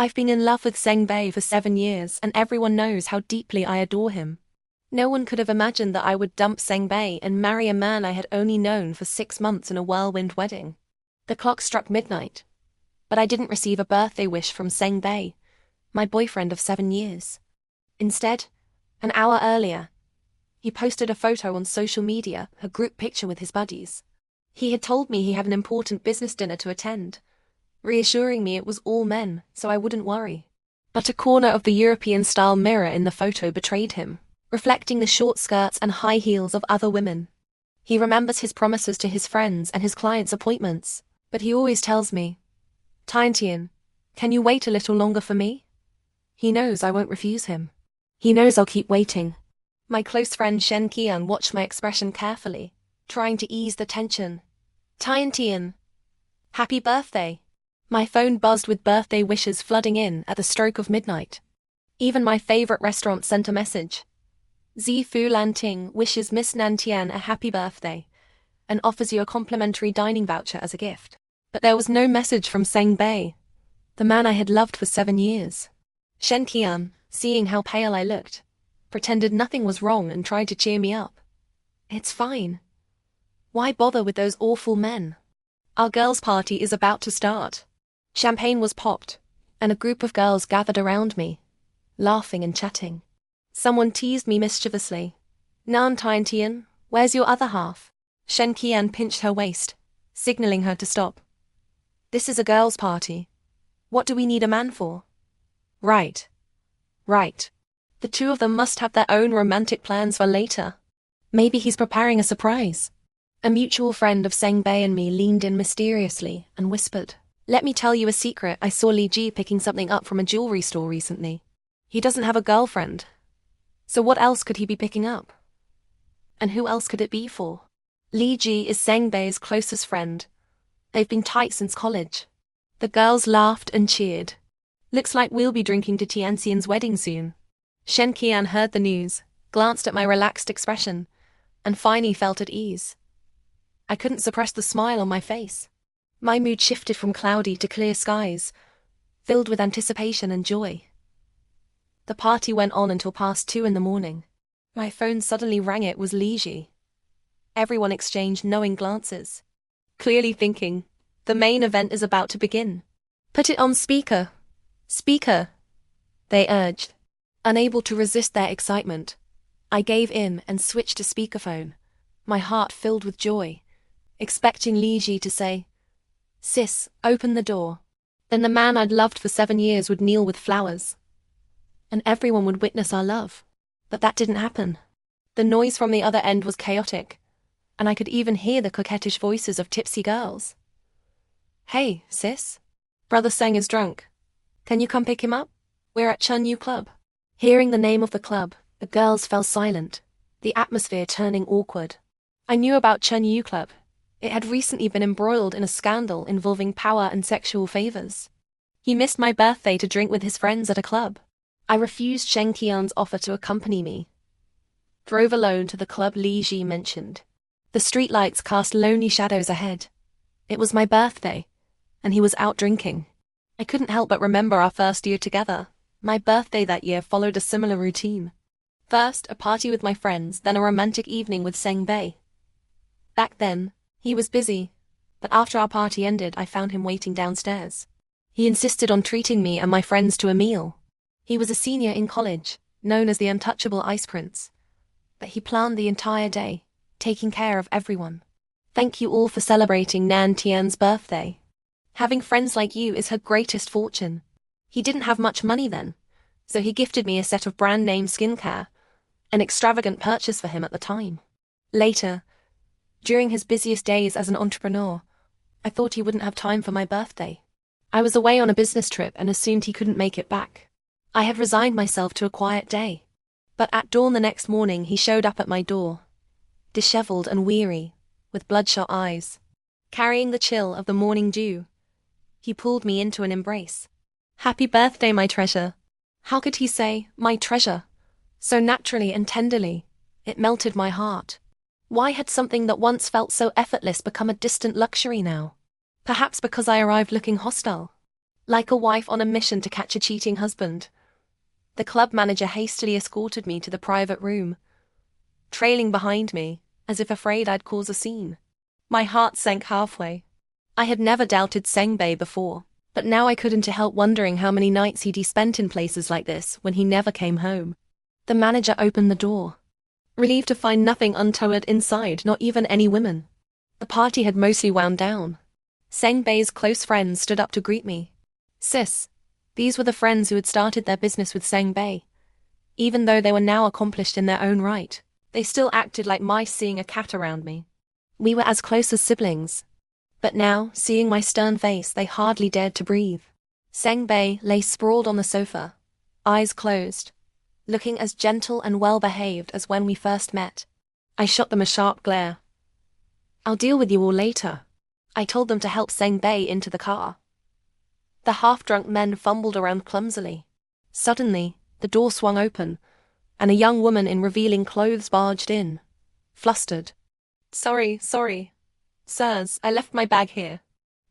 I've been in love with Cen Bei for 7 years and everyone knows how deeply I adore him. No one could have imagined that I would dump Cen Bei and marry a man I had only known for 6 months in a whirlwind wedding. The clock struck midnight, but I didn't receive a birthday wish from Cen Bei, my boyfriend of 7 years. Instead, an hour earlier, he posted a photo on social media, a group picture with his buddies. He had told me he had an important business dinner to attend, reassuring me it was all men, so I wouldn't worry. But a corner of the European-style mirror in the photo betrayed him, reflecting the short skirts and high heels of other women. He remembers his promises to his friends and his clients' appointments, but he always tells me, "Tian, can you wait a little longer for me?" He knows I won't refuse him. He knows I'll keep waiting. My close friend Shen Qian watched my expression carefully, trying to ease the tension. Tian, happy birthday. My phone buzzed with birthday wishes flooding in at the stroke of midnight. Even my favorite restaurant sent a message. Zifu Lanting wishes Miss Nantian a happy birthday and offers you a complimentary dining voucher as a gift. But there was no message from Cen Bei, the man I had loved for 7 years. Shen Qian, seeing how pale I looked, pretended nothing was wrong and tried to cheer me up. It's fine. Why bother with those awful men? Our girls' party is about to start. Champagne was popped, and a group of girls gathered around me, laughing and chatting. Someone teased me mischievously. "Nan Tian, where's your other half?" Shen Qian pinched her waist, signaling her to stop. "This is a girls' party. What do we need a man for?" Right. The two of them must have their own romantic plans for later. Maybe he's preparing a surprise. A mutual friend of Cen Bei and me leaned in mysteriously and whispered, "Let me tell you a secret. I saw Li Ji picking something up from a jewelry store recently. He doesn't have a girlfriend. So what else could he be picking up? And who else could it be for?" Li Ji is Cen Bei's closest friend. They've been tight since college. The girls laughed and cheered. Looks like we'll be drinking to Tianxian's wedding soon. Shen Qian heard the news, glanced at my relaxed expression, and finally felt at ease. I couldn't suppress the smile on my face. My mood shifted from cloudy to clear skies, filled with anticipation and joy. The party went on until past 2 in the morning. My phone suddenly rang. It was Li Ji. Everyone exchanged knowing glances, clearly thinking, the main event is about to begin. "Put it on speaker. Speaker," they urged. Unable to resist their excitement, I gave in and switched to speakerphone, my heart filled with joy, expecting Li Ji to say, "Sis, open the door." Then the man I'd loved for 7 years would kneel with flowers, and everyone would witness our love. But that didn't happen. The noise from the other end was chaotic, and I could even hear the coquettish voices of tipsy girls. "Hey, sis. Brother Seng is drunk. Can you come pick him up? We're at Chun Yu Club." Hearing the name of the club, the girls fell silent, the atmosphere turning awkward. I knew about Chun Yu Club. It had recently been embroiled in a scandal involving power and sexual favors. He missed my birthday to drink with his friends at a club. I refused Shen Qian's offer to accompany me. Drove alone to the club Li Ji mentioned. The streetlights cast lonely shadows ahead. It was my birthday, and he was out drinking. I couldn't help but remember our first year together. My birthday that year followed a similar routine. First, a party with my friends, then a romantic evening with Cen Bei. Back then, he was busy, but after our party ended, I found him waiting downstairs. He insisted on treating me and my friends to a meal. He was a senior in college, known as the untouchable Ice Prince. But he planned the entire day, taking care of everyone. "Thank you all for celebrating Nan Tian's birthday. Having friends like you is her greatest fortune." He didn't have much money then, so he gifted me a set of brand-name skincare, an extravagant purchase for him at the time. Later, during his busiest days as an entrepreneur, I thought he wouldn't have time for my birthday. I was away on a business trip and assumed he couldn't make it back. I had resigned myself to a quiet day. But at dawn the next morning he showed up at my door, disheveled and weary, with bloodshot eyes. Carrying the chill of the morning dew, he pulled me into an embrace. "Happy birthday, my treasure." How could he say, "my treasure," so naturally and tenderly? It melted my heart. Why had something that once felt so effortless become a distant luxury now? Perhaps because I arrived looking hostile. like a wife on a mission to catch a cheating husband. The club manager hastily escorted me to the private room, trailing behind me, as if afraid I'd cause a scene. My heart sank halfway. I had never doubted Cen Bei before, but now I couldn't help wondering how many nights he'd spent in places like this when he never came home. The manager opened the door, relieved to find nothing untoward inside, not even any women. The party had mostly wound down. Cen Bei's close friends stood up to greet me. Sis. These were the friends who had started their business with Cen Bei. Even though they were now accomplished in their own right, they still acted like mice seeing a cat around me. We were as close as siblings. But now, seeing my stern face, they hardly dared to breathe. Cen Bei lay sprawled on the sofa, eyes closed, looking as gentle and well-behaved as when we first met. I shot them a sharp glare. I'll deal with you all later. I told them to help Cen Bei into the car. The half-drunk men fumbled around clumsily. Suddenly, the door swung open, and a young woman in revealing clothes barged in, flustered. Sorry. Sirs, I left my bag here.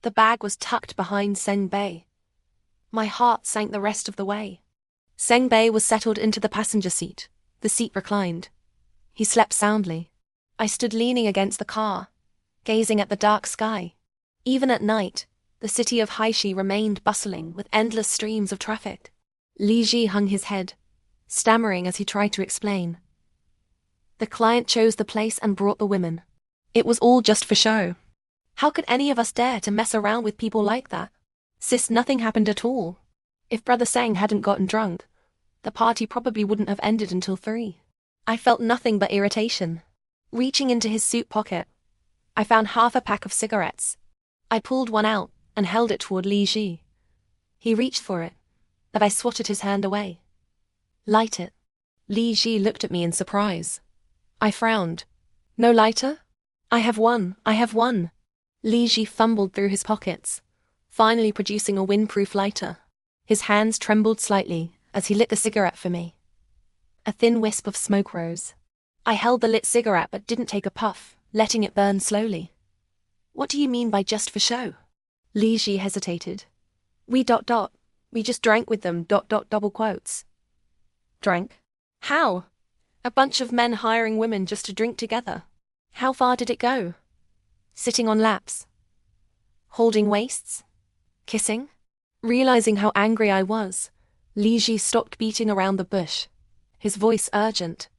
The bag was tucked behind Cen Bei. My heart sank the rest of the way. Cen Bei was settled into the passenger seat. The seat reclined. He slept soundly. I stood leaning against the car, gazing at the dark sky. Even at night, the city of Haishi remained bustling with endless streams of traffic. Li Ji hung his head, stammering as he tried to explain. The client chose the place and brought the women. It was all just for show. How could any of us dare to mess around with people like that? Sis, nothing happened at all. If Brother Sang hadn't gotten drunk, the party probably wouldn't have ended until 3. I felt nothing but irritation. Reaching into his suit pocket, I found half a pack of cigarettes. I pulled one out and held it toward Li Ji. He reached for it, but I swatted his hand away. Light it. Li Ji looked at me in surprise. I frowned. No lighter? I have one. Li Ji fumbled through his pockets, finally producing a windproof lighter. His hands trembled slightly as he lit the cigarette for me. A thin wisp of smoke rose. I held the lit cigarette but didn't take a puff, letting it burn slowly. What do you mean by just for show? Li Ji hesitated. We just drank with them, double quotes. Drank? How? A bunch of men hiring women just to drink together. How far did it go? Sitting on laps? Holding waists? Kissing? Realizing how angry I was, Li Ji stopped beating around the bush, his voice urgent.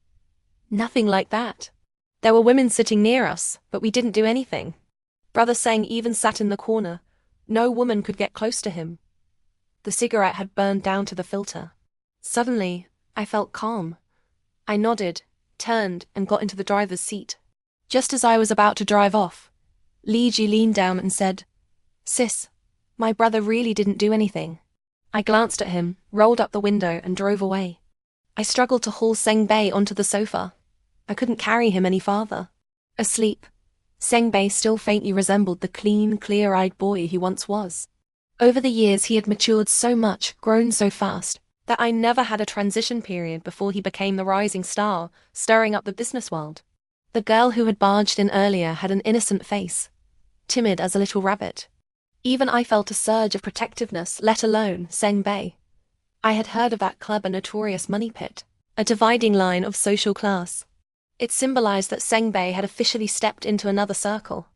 Nothing like that. There were women sitting near us, but we didn't do anything. Brother Sang even sat in the corner. No woman could get close to him. The cigarette had burned down to the filter. Suddenly, I felt calm. I nodded, turned, and got into the driver's seat. Just as I was about to drive off, Li Ji leaned down and said, Sis, my brother really didn't do anything. I glanced at him, rolled up the window, and drove away. I struggled to haul Cen Bei onto the sofa. I couldn't carry him any farther. Asleep, Cen Bei still faintly resembled the clean, clear-eyed boy he once was. Over the years he had matured so much, grown so fast, that I never had a transition period before he became the rising star, stirring up the business world. The girl who had barged in earlier had an innocent face, timid as a little rabbit. Even I felt a surge of protectiveness, let alone Cen Bei. I had heard of that club, a notorious money pit, a dividing line of social class. It symbolized that Cen Bei had officially stepped into another circle.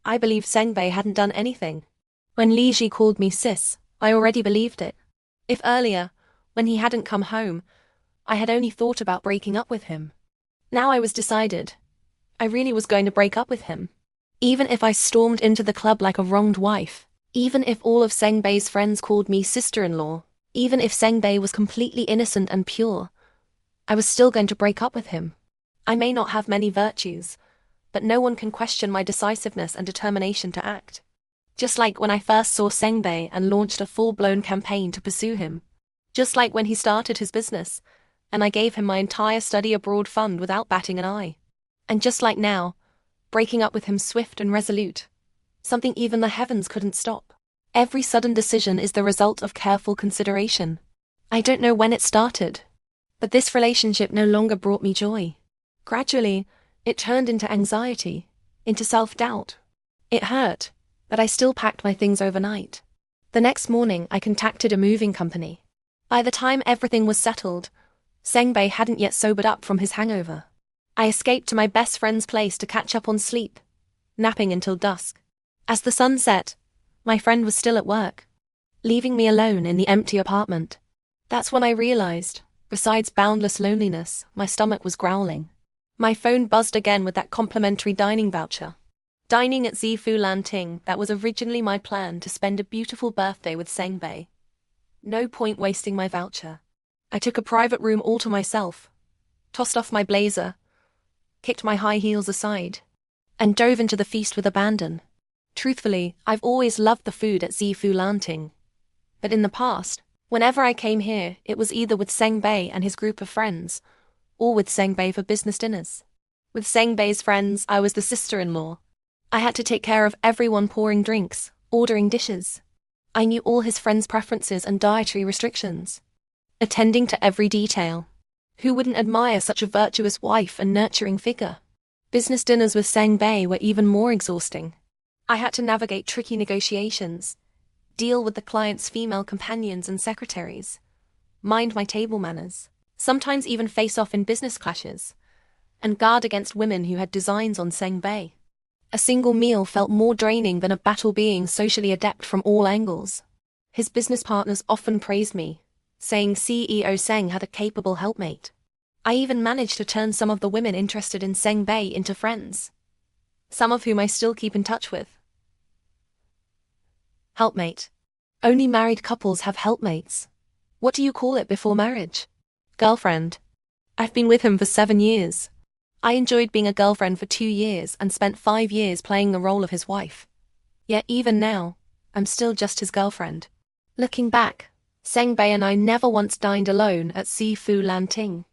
I believed Cen Bei hadn't done anything. When Li Ji called me sis, I already believed it. If earlier, when he hadn't come home, I had only thought about breaking up with him. Now I was decided. I really was going to break up with him. Even if I stormed into the club like a wronged wife, even if all of Cen Bei's friends called me sister-in-law, even if Cen Bei was completely innocent and pure, I was still going to break up with him. I may not have many virtues, but no one can question my decisiveness and determination to act. Just like when I first saw Cen Bei and launched a full-blown campaign to pursue him. Just like when he started his business, and I gave him my entire study abroad fund without batting an eye. And just like now, breaking up with him swift and resolute. Something even the heavens couldn't stop. Every sudden decision is the result of careful consideration. I don't know when it started, but this relationship no longer brought me joy. Gradually, it turned into anxiety, into self-doubt. It hurt, but I still packed my things overnight. The next morning, I contacted a moving company. By the time everything was settled, Cen Bei hadn't yet sobered up from his hangover. I escaped to my best friend's place to catch up on sleep, napping until dusk. As the sun set, my friend was still at work, leaving me alone in the empty apartment. That's when I realized, besides boundless loneliness, my stomach was growling. My phone buzzed again with that complimentary dining voucher. Dining at Zifu Lanting, that was originally my plan to spend a beautiful birthday with Cen Bei. No point wasting my voucher. I took a private room all to myself, tossed off my blazer, kicked my high heels aside, and dove into the feast with abandon. Truthfully, I've always loved the food at Zifu Lanting. But in the past, whenever I came here, it was either with Cen Bei and his group of friends, or with Cen Bei for business dinners. With Cen Bei's friends, I was the sister-in-law. I had to take care of everyone pouring drinks, ordering dishes. I knew all his friends' preferences and dietary restrictions, attending to every detail. Who wouldn't admire such a virtuous wife and nurturing figure? Business dinners with Cen Bei were even more exhausting. I had to navigate tricky negotiations, deal with the client's female companions and secretaries, mind my table manners, sometimes even face off in business clashes, and guard against women who had designs on Cen Bei. A single meal felt more draining than a battle being socially adept from all angles. His business partners often praised me, saying CEO Cen had a capable helpmate. I even managed to turn some of the women interested in Cen Bei into friends, some of whom I still keep in touch with. Helpmate. Only married couples have helpmates. What do you call it before marriage? Girlfriend. I've been with him for 7 years. I enjoyed being a girlfriend for 2 years and spent 5 years playing the role of his wife. Yet even now, I'm still just his girlfriend. Looking back, Cen Bei and I never once dined alone at Zifu Lanting.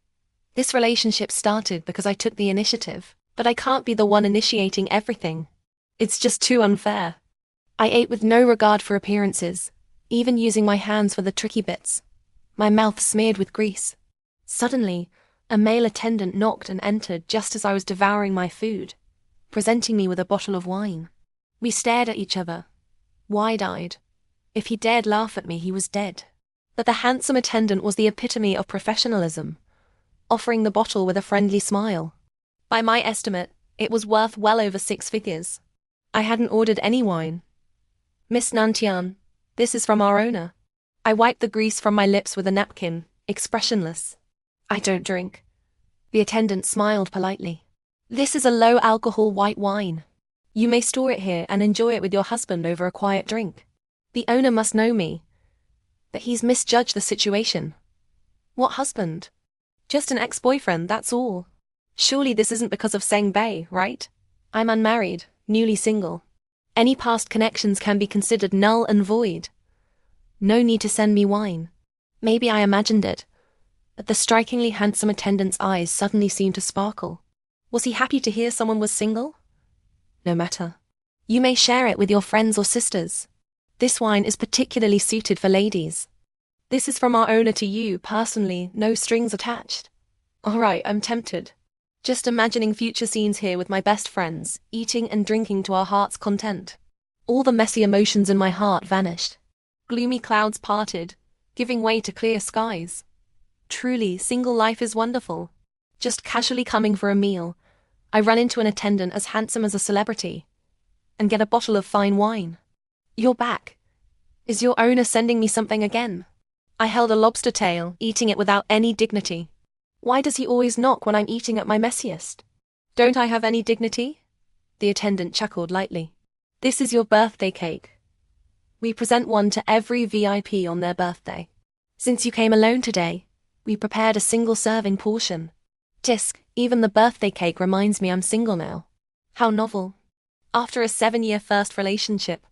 This relationship started because I took the initiative, but I can't be the one initiating everything. It's just too unfair. I ate with no regard for appearances, even using my hands for the tricky bits, my mouth smeared with grease. Suddenly, a male attendant knocked and entered just as I was devouring my food, presenting me with a bottle of wine. We stared at each other, wide-eyed. If he dared laugh at me, he was dead. But the handsome attendant was the epitome of professionalism, offering the bottle with a friendly smile. By my estimate, it was worth well over 6 figures. I hadn't ordered any wine. Miss Nantian, this is from our owner. I wiped the grease from my lips with a napkin, expressionless. I don't drink. The attendant smiled politely. This is a low-alcohol white wine. You may store it here and enjoy it with your husband over a quiet drink. The owner must know me, but he's misjudged the situation. What husband? Just an ex-boyfriend, that's all. Surely this isn't because of Cen Bei, right? I'm unmarried, newly single. Any past connections can be considered null and void. No need to send me wine. Maybe I imagined it, but the strikingly handsome attendant's eyes suddenly seemed to sparkle. Was he happy to hear someone was single? No matter. You may share it with your friends or sisters. This wine is particularly suited for ladies. This is from our owner to you, personally, no strings attached. All right, I'm tempted. Just imagining future scenes here with my best friends, eating and drinking to our heart's content. All the messy emotions in my heart vanished. Gloomy clouds parted, giving way to clear skies. Truly, single life is wonderful. Just casually coming for a meal, I run into an attendant as handsome as a celebrity, and get a bottle of fine wine. You're back. Is your owner sending me something again? I held a lobster tail, eating it without any dignity. Why does he always knock when I'm eating at my messiest? Don't I have any dignity? The attendant chuckled lightly. This is your birthday cake. We present one to every VIP on their birthday. Since you came alone today, we prepared a single-serving portion. Tisk, even the birthday cake reminds me I'm single now. How novel. After a 7-year first relationship,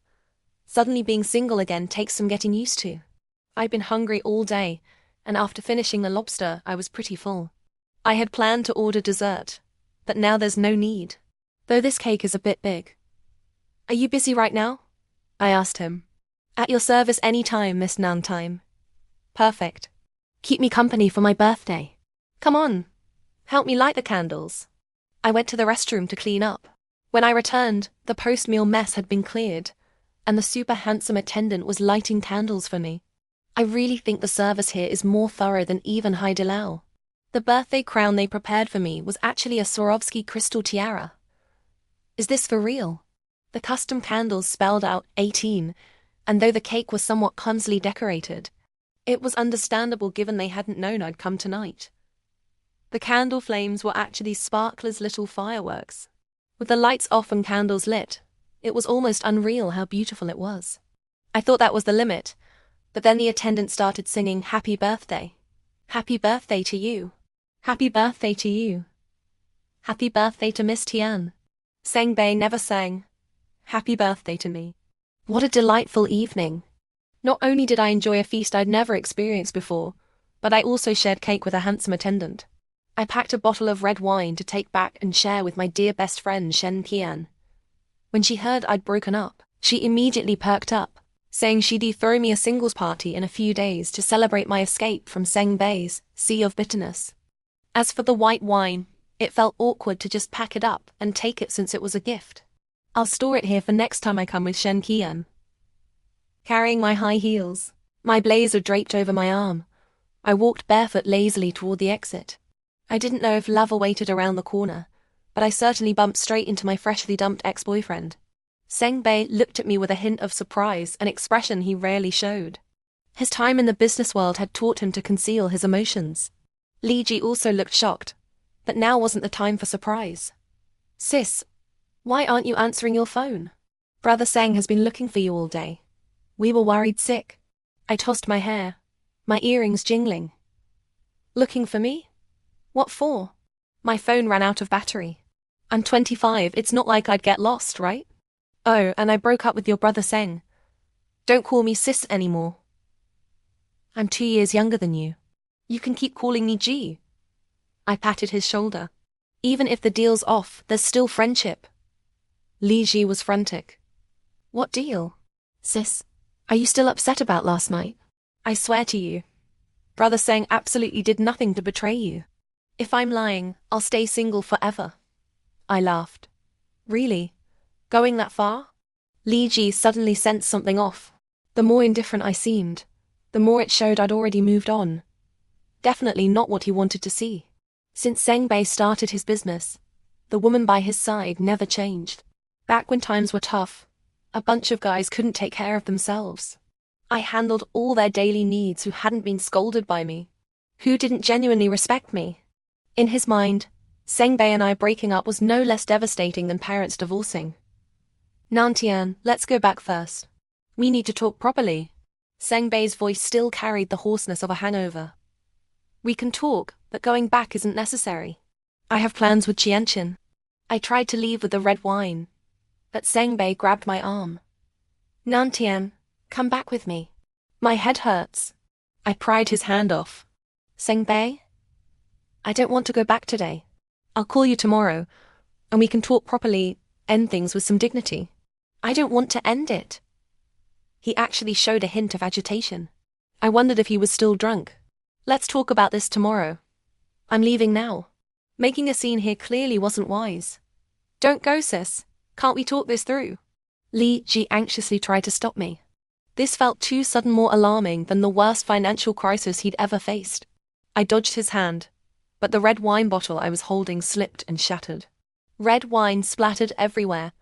suddenly being single again takes some getting used to. I'd been hungry all day, and after finishing the lobster, I was pretty full. I had planned to order dessert, but now there's no need. Though this cake is a bit big. Are you busy right now? I asked him. At your service any time, Miss Nantime. Perfect. Keep me company for my birthday. Come on. Help me light the candles. I went to the restroom to clean up. When I returned, the post-meal mess had been cleared, and the super handsome attendant was lighting candles for me. I really think the service here is more thorough than even Haidilao. The birthday crown they prepared for me was actually a Swarovski crystal tiara. Is this for real? The custom candles spelled out 18, and though the cake was somewhat clumsily decorated, it was understandable given they hadn't known I'd come tonight. The candle flames were actually sparklers' little fireworks. With the lights off and candles lit, it was almost unreal how beautiful it was. I thought that was the limit, but then the attendant started singing Happy Birthday. Happy birthday to you. Happy birthday to you. Happy birthday to Miss Tian. Cen Bei never sang Happy birthday to me. What a delightful evening. Not only did I enjoy a feast I'd never experienced before, but I also shared cake with a handsome attendant. I packed a bottle of red wine to take back and share with my dear best friend Shen Tian. When she heard I'd broken up, she immediately perked up, saying she'd throw me a singles party in a few days to celebrate my escape from Cen Bei's sea of bitterness. As for the white wine, it felt awkward to just pack it up and take it since it was a gift. I'll store it here for next time I come with Shen Tian. Carrying my high heels, my blazer draped over my arm, I walked barefoot lazily toward the exit. I didn't know if love awaited around the corner, but I certainly bumped straight into my freshly dumped ex-boyfriend. Cen Bei looked at me with a hint of surprise, an expression he rarely showed. His time in the business world had taught him to conceal his emotions. Li Ji also looked shocked, but now wasn't the time for surprise. Sis, why aren't you answering your phone? Brother Seng has been looking for you all day. We were worried sick. I tossed my hair, my earrings jingling. Looking for me? What for? My phone ran out of battery. I'm 25, it's not like I'd get lost, right? Oh, and I broke up with your brother Seng. Don't call me sis anymore. I'm 2 years younger than you. You can keep calling me G. I patted his shoulder. Even if the deal's off, there's still friendship. Li Ji was frantic. What deal? Sis, are you still upset about last night? I swear to you, Brother Seng absolutely did nothing to betray you. If I'm lying, I'll stay single forever. I laughed. Really? Going that far? Li Ji suddenly sensed something off. The more indifferent I seemed, the more it showed I'd already moved on. Definitely not what he wanted to see. Since Cen Bei started his business, the woman by his side never changed. Back when times were tough, a bunch of guys couldn't take care of themselves. I handled all their daily needs who hadn't been scolded by me, who didn't genuinely respect me. In his mind, Cen Bei and I breaking up was no less devastating than parents divorcing. Nantian, let's go back first. We need to talk properly. Cen Bei's voice still carried the hoarseness of a hangover. We can talk, but going back isn't necessary. I have plans with Qianqin. I tried to leave with the red wine, but Cen Bei grabbed my arm. Nantian, come back with me. My head hurts. I pried his hand off. Cen Bei? I don't want to go back today. I'll call you tomorrow, and we can talk properly, end things with some dignity. I don't want to end it. He actually showed a hint of agitation. I wondered if he was still drunk. Let's talk about this tomorrow. I'm leaving now. Making a scene here clearly wasn't wise. Don't go, sis. Can't we talk this through? Li Ji anxiously tried to stop me. This felt too sudden, more alarming than the worst financial crisis he'd ever faced. I dodged his hand, but the red wine bottle I was holding slipped and shattered. Red wine splattered everywhere,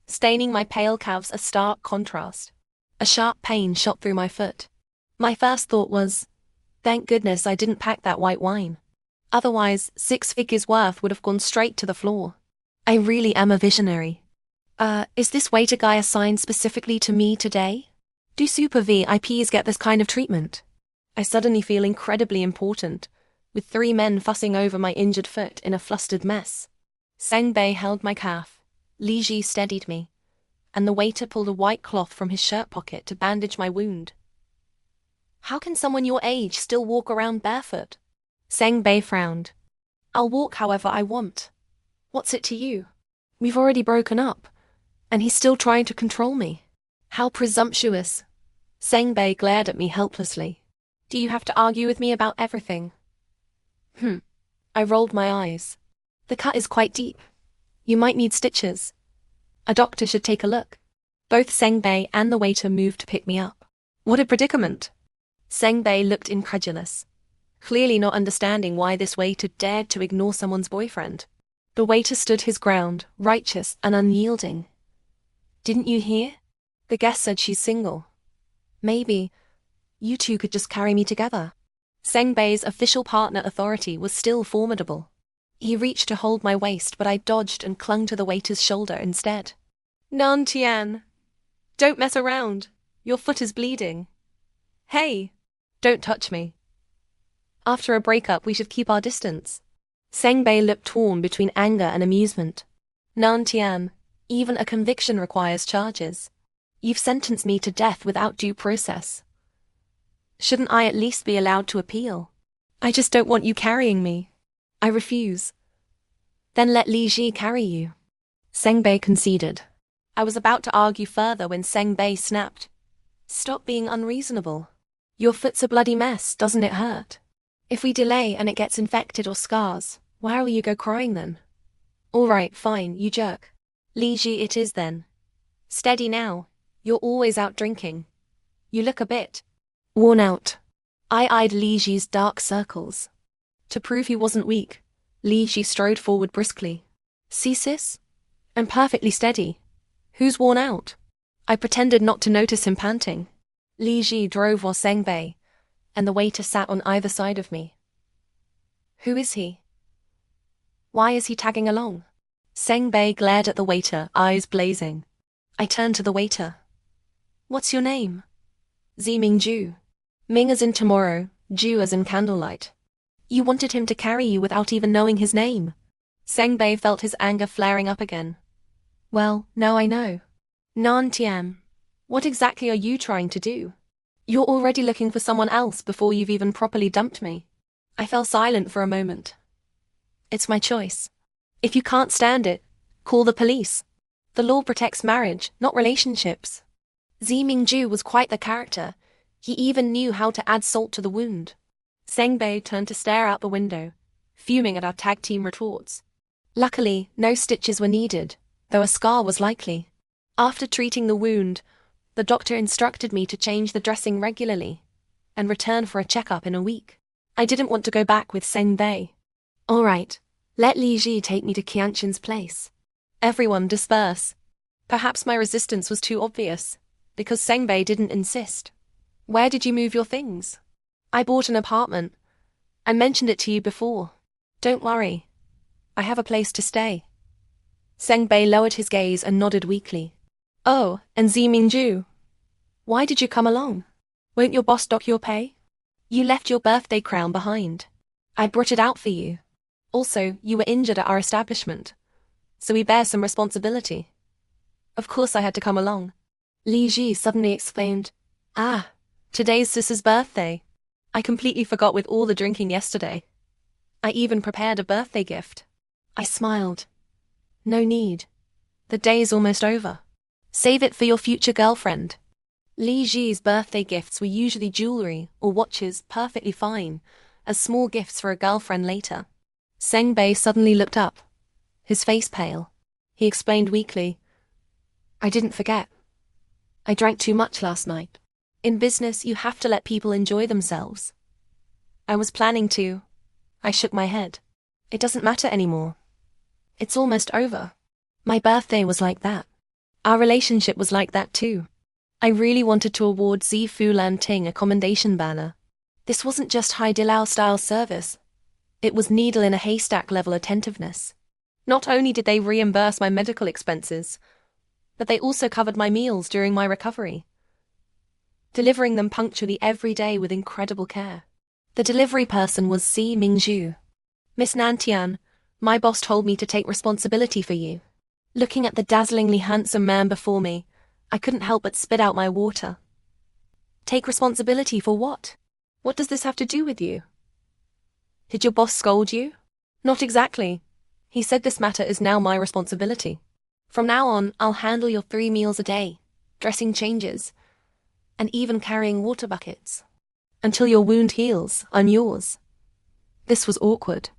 staining my pale calves a stark contrast. A sharp pain shot through my foot. My first thought was, thank goodness I didn't pack that white wine. Otherwise, 6 figures worth would have gone straight to the floor. I really am a visionary. Is this waiter guy assigned specifically to me today? Do super VIPs get this kind of treatment? I suddenly feel incredibly important, with 3 men fussing over my injured foot in a flustered mess. Cen Bei held my calf, Li Ji steadied me, and the waiter pulled a white cloth from his shirt pocket to bandage my wound. How can someone your age still walk around barefoot? Cen Bei frowned. I'll walk however I want. What's it to you? We've already broken up, and he's still trying to control me. How presumptuous. Cen Bei glared at me helplessly. Do you have to argue with me about everything? I rolled my eyes. The cut is quite deep. You might need stitches. A doctor should take a look. Both Cen Bei and the waiter moved to pick me up. What a predicament! Cen Bei looked incredulous, clearly not understanding why this waiter dared to ignore someone's boyfriend. The waiter stood his ground, righteous and unyielding. Didn't you hear? The guest said she's single. Maybe you two could just carry me together. Cen Bei's official partner authority was still formidable. He reached to hold my waist, but I dodged and clung to the waiter's shoulder instead. Nan Tian, don't mess around. Your foot is bleeding. Hey, don't touch me. After a breakup, we should keep our distance. Cen Bei looked torn between anger and amusement. Nan Tian, even a conviction requires charges. You've sentenced me to death without due process. Shouldn't I at least be allowed to appeal? I just don't want you carrying me. I refuse. Then let Li Ji carry you. Cen Bei conceded. I was about to argue further when Cen Bei snapped. Stop being unreasonable. Your foot's a bloody mess, doesn't it hurt? If we delay and it gets infected or scars, why will you go crying then? All right, fine, you jerk. Li Ji it is then. Steady now. You're always out drinking. You look a bit worn out. I eyed Li Ji's dark circles. To prove he wasn't weak, Li Ji strode forward briskly. See, sis? I'm perfectly steady. Who's worn out? I pretended not to notice him panting. Li Ji drove while Cen Bei, and the waiter sat on either side of me. Who is he? Why is he tagging along? Cen Bei glared at the waiter, eyes blazing. I turned to the waiter. What's your name? Ziming Ju. Ming as in tomorrow, Ju as in candlelight. You wanted him to carry you without even knowing his name. Cen Bei felt his anger flaring up again. Well, now I know. Nan Tian, what exactly are you trying to do? You're already looking for someone else before you've even properly dumped me. I fell silent for a moment. It's my choice. If you can't stand it, call the police. The law protects marriage, not relationships. Ziming Ju was quite the character. He even knew how to add salt to the wound. Cen Bei turned to stare out the window, fuming at our tag team retorts. Luckily, no stitches were needed, though a scar was likely. After treating the wound, the doctor instructed me to change the dressing regularly and return for a checkup in a week. I didn't want to go back with Cen Bei. All right, let Li Ji take me to Qianqin's place. Everyone disperse. Perhaps my resistance was too obvious, because Cen Bei didn't insist. Where did you move your things? I bought an apartment. I mentioned it to you before. Don't worry. I have a place to stay. Cen Bei lowered his gaze and nodded weakly. Oh, and Ziming Ju. Why did you come along? Won't your boss dock your pay? You left your birthday crown behind. I brought it out for you. Also, you were injured at our establishment, so we bear some responsibility. Of course I had to come along. Li Ji suddenly exclaimed, Ah, today's Sis's birthday. I completely forgot with all the drinking yesterday. I even prepared a birthday gift. I smiled. No need. The day's almost over. Save it for your future girlfriend. Li Ji's birthday gifts were usually jewelry or watches, perfectly fine, as small gifts for a girlfriend later. Cen Bei suddenly looked up, his face pale. He explained weakly, I didn't forget. I drank too much last night. In business, you have to let people enjoy themselves. I was planning to. I shook my head. It doesn't matter anymore. It's almost over. My birthday was like that. Our relationship was like that too. I really wanted to award Zifu Lanting a commendation banner. This wasn't just Hai Dilao style service. It was needle in a haystack level attentiveness. Not only did they reimburse my medical expenses, but they also covered my meals during my recovery, delivering them punctually every day with incredible care. The delivery person was Ziming Ju. Miss Nantian, my boss told me to take responsibility for you. Looking at the dazzlingly handsome man before me, I couldn't help but spit out my water. Take responsibility for what? What does this have to do with you? Did your boss scold you? Not exactly. He said this matter is now my responsibility. From now on, I'll handle your 3 meals a day, dressing changes, and even carrying water buckets. Until your wound heals, I'm yours. This was awkward.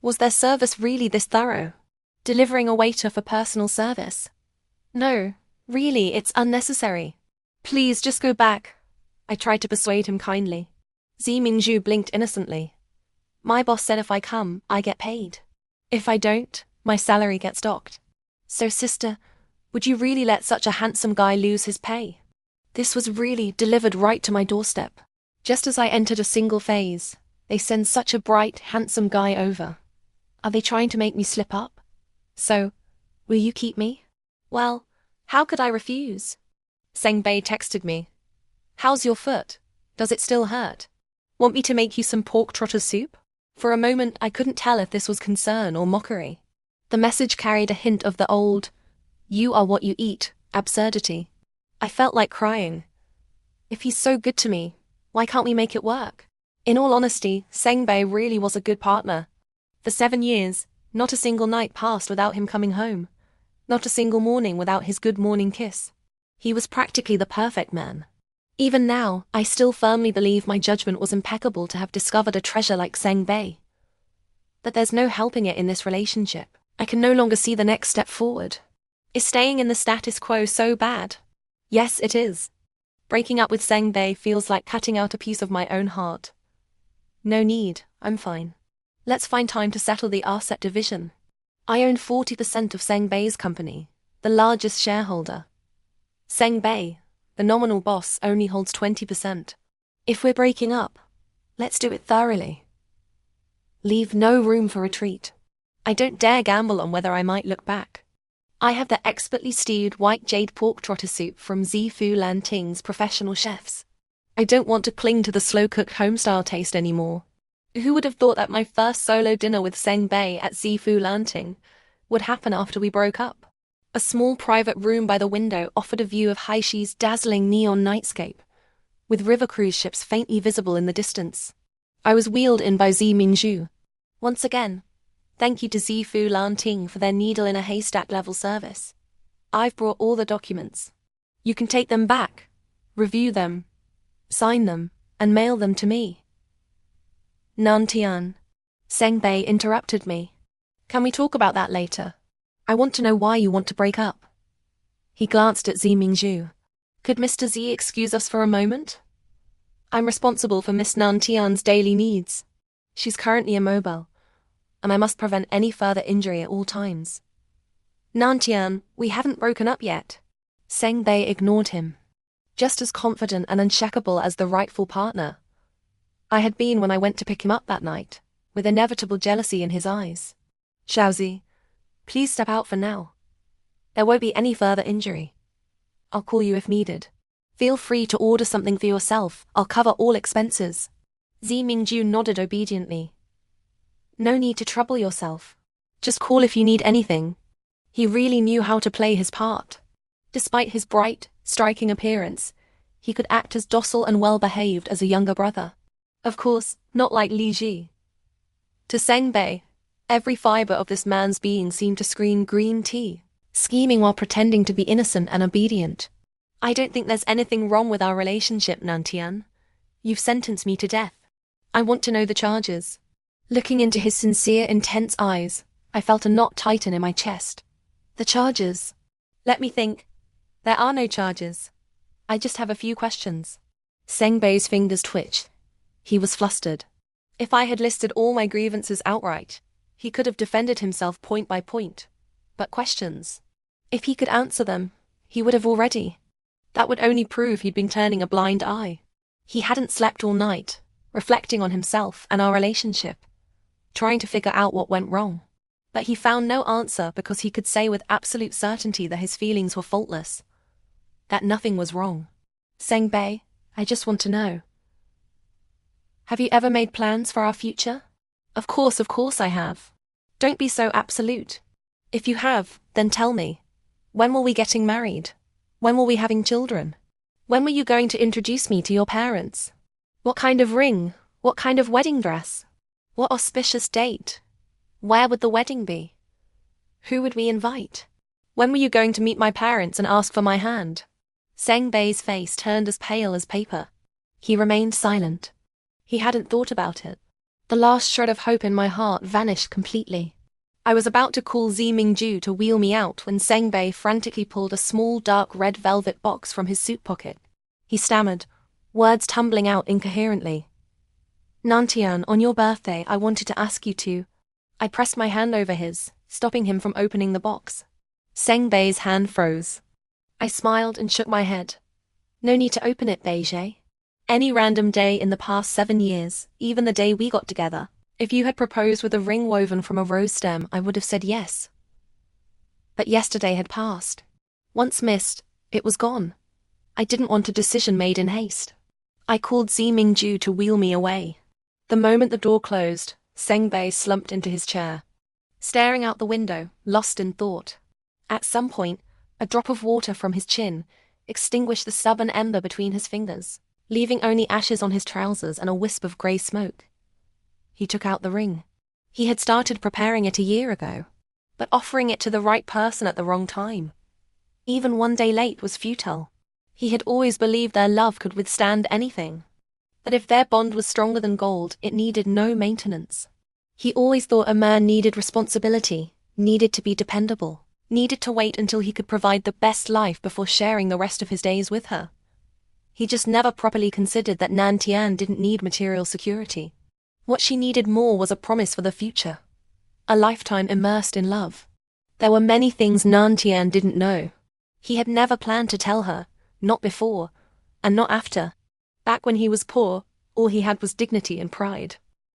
Was their service really this thorough? Delivering a waiter for personal service? No, Really, it's unnecessary. Please, just go back. I tried to persuade him kindly. Zi Mingzhu blinked innocently. My boss said if I come, I get paid. If I don't, my salary gets docked. So sister, would you really let such a handsome guy lose his pay? This was really delivered right to my doorstep. Just as I entered a single phase, they send such a bright, handsome guy over. Are they trying to make me slip up? So, will you keep me? Well, how could I refuse? Cen Bei texted me. How's your foot? Does it still hurt? Want me to make you some pork trotter soup? For a moment I couldn't tell if this was concern or mockery. The message carried a hint of the old, "You are what you eat," absurdity. I felt like crying. If he's so good to me, why can't we make it work? In all honesty, Cen Bei really was a good partner. For 7 years, not a single night passed without him coming home. Not a single morning without his good morning kiss. He was practically the perfect man. Even now, I still firmly believe my judgment was impeccable to have discovered a treasure like Cen Bei. But there's no helping it in this relationship. I can no longer see the next step forward. Is staying in the status quo so bad? Yes, it is. Breaking up with Cen Bei feels like cutting out a piece of my own heart. No need, I'm fine. Let's find time to settle the asset division. I own 40% of Cen Bei's company, the largest shareholder. Cen Bei, the nominal boss, only holds 20%. If we're breaking up, let's do it thoroughly. Leave no room for retreat. I don't dare gamble on whether I might look back. I have the expertly stewed white jade pork trotter soup from Zifu Lanting's professional chefs. I don't want to cling to the slow-cooked home-style taste anymore. Who would have thought that my first solo dinner with Cen Bei at Zifu Lanting would happen after we broke up? A small private room by the window offered a view of Haishi's dazzling neon nightscape, with river cruise ships faintly visible in the distance. I was wheeled in by Zi Mingzhu. Once again, thank you to Zifu Lanting for their needle-in-a-haystack level service. I've brought all the documents. You can take them back, review them, sign them, and mail them to me. Nantian. Cen Bei interrupted me. Can we talk about that later? I want to know why you want to break up. He glanced at Zi Mingzhu. Could Mr. Zi excuse us for a moment? I'm responsible for Miss Nantian's daily needs. She's currently immobile, and I must prevent any further injury at all times. Nantian, we haven't broken up yet. Cen Bei ignored him. Just as confident and unshakable as the rightful partner I had been when I went to pick him up that night, with inevitable jealousy in his eyes. Xiaozi, please step out for now. There won't be any further injury. I'll call you if needed. Feel free to order something for yourself. I'll cover all expenses. Zi Mingzhu nodded obediently. No need to trouble yourself. Just call if you need anything. He really knew how to play his part. Despite his bright, striking appearance, he could act as docile and well-behaved as a younger brother. Of course, not like Li Ji. To Cen Bei, every fiber of this man's being seemed to scream green tea, scheming while pretending to be innocent and obedient. I don't think there's anything wrong with our relationship, Nantian. You've sentenced me to death. I want to know the charges. Looking into his sincere, intense eyes, I felt a knot tighten in my chest. The charges? Let me think. There are no charges. I just have a few questions. Cen Bei's fingers twitched. He was flustered. If I had listed all my grievances outright, he could have defended himself point by point. But questions? If he could answer them, he would have already. That would only prove he'd been turning a blind eye. He hadn't slept all night, reflecting on himself and our relationship, trying to figure out what went wrong. But he found no answer because he could say with absolute certainty that his feelings were faultless, that nothing was wrong. Cen Bei, I just want to know. Have you ever made plans for our future? Of course I have. Don't be so absolute. If you have, then tell me. When were we getting married? When were we having children? When were you going to introduce me to your parents? What kind of ring? What kind of wedding dress? What auspicious date? Where would the wedding be? Who would we invite? When were you going to meet my parents and ask for my hand? Cen Bei's face turned as pale as paper. He remained silent. He hadn't thought about it. The last shred of hope in my heart vanished completely. I was about to call Ju to wheel me out when Cen Bei frantically pulled a small dark red velvet box from his suit pocket. He stammered, words tumbling out incoherently. "Nantian, on your birthday I wanted to ask you to." I pressed my hand over his, stopping him from opening the box. Cen Bei's hand froze. I smiled and shook my head. "No need to open it, Beige. Any random day in the past 7 years, even the day we got together, if you had proposed with a ring woven from a rose stem, I would have said yes. But yesterday had passed. Once missed, it was gone. I didn't want a decision made in haste." I called Ju to wheel me away. The moment the door closed, Cen Bei slumped into his chair, staring out the window, lost in thought. At some point, a drop of water from his chin extinguished the stubborn ember between his fingers, leaving only ashes on his trousers and a wisp of grey smoke. He took out the ring. He had started preparing it a year ago, but offering it to the right person at the wrong time. Even 1 day late was futile. He had always believed their love could withstand anything, that if their bond was stronger than gold, it needed no maintenance. He always thought a man needed responsibility, needed to be dependable, needed to wait until he could provide the best life before sharing the rest of his days with her. He just never properly considered that Nantian didn't need material security. What she needed more was a promise for the future, a lifetime immersed in love. There were many things Nantian didn't know. He had never planned to tell her, not before, and not after. Back when he was poor, all he had was dignity and pride.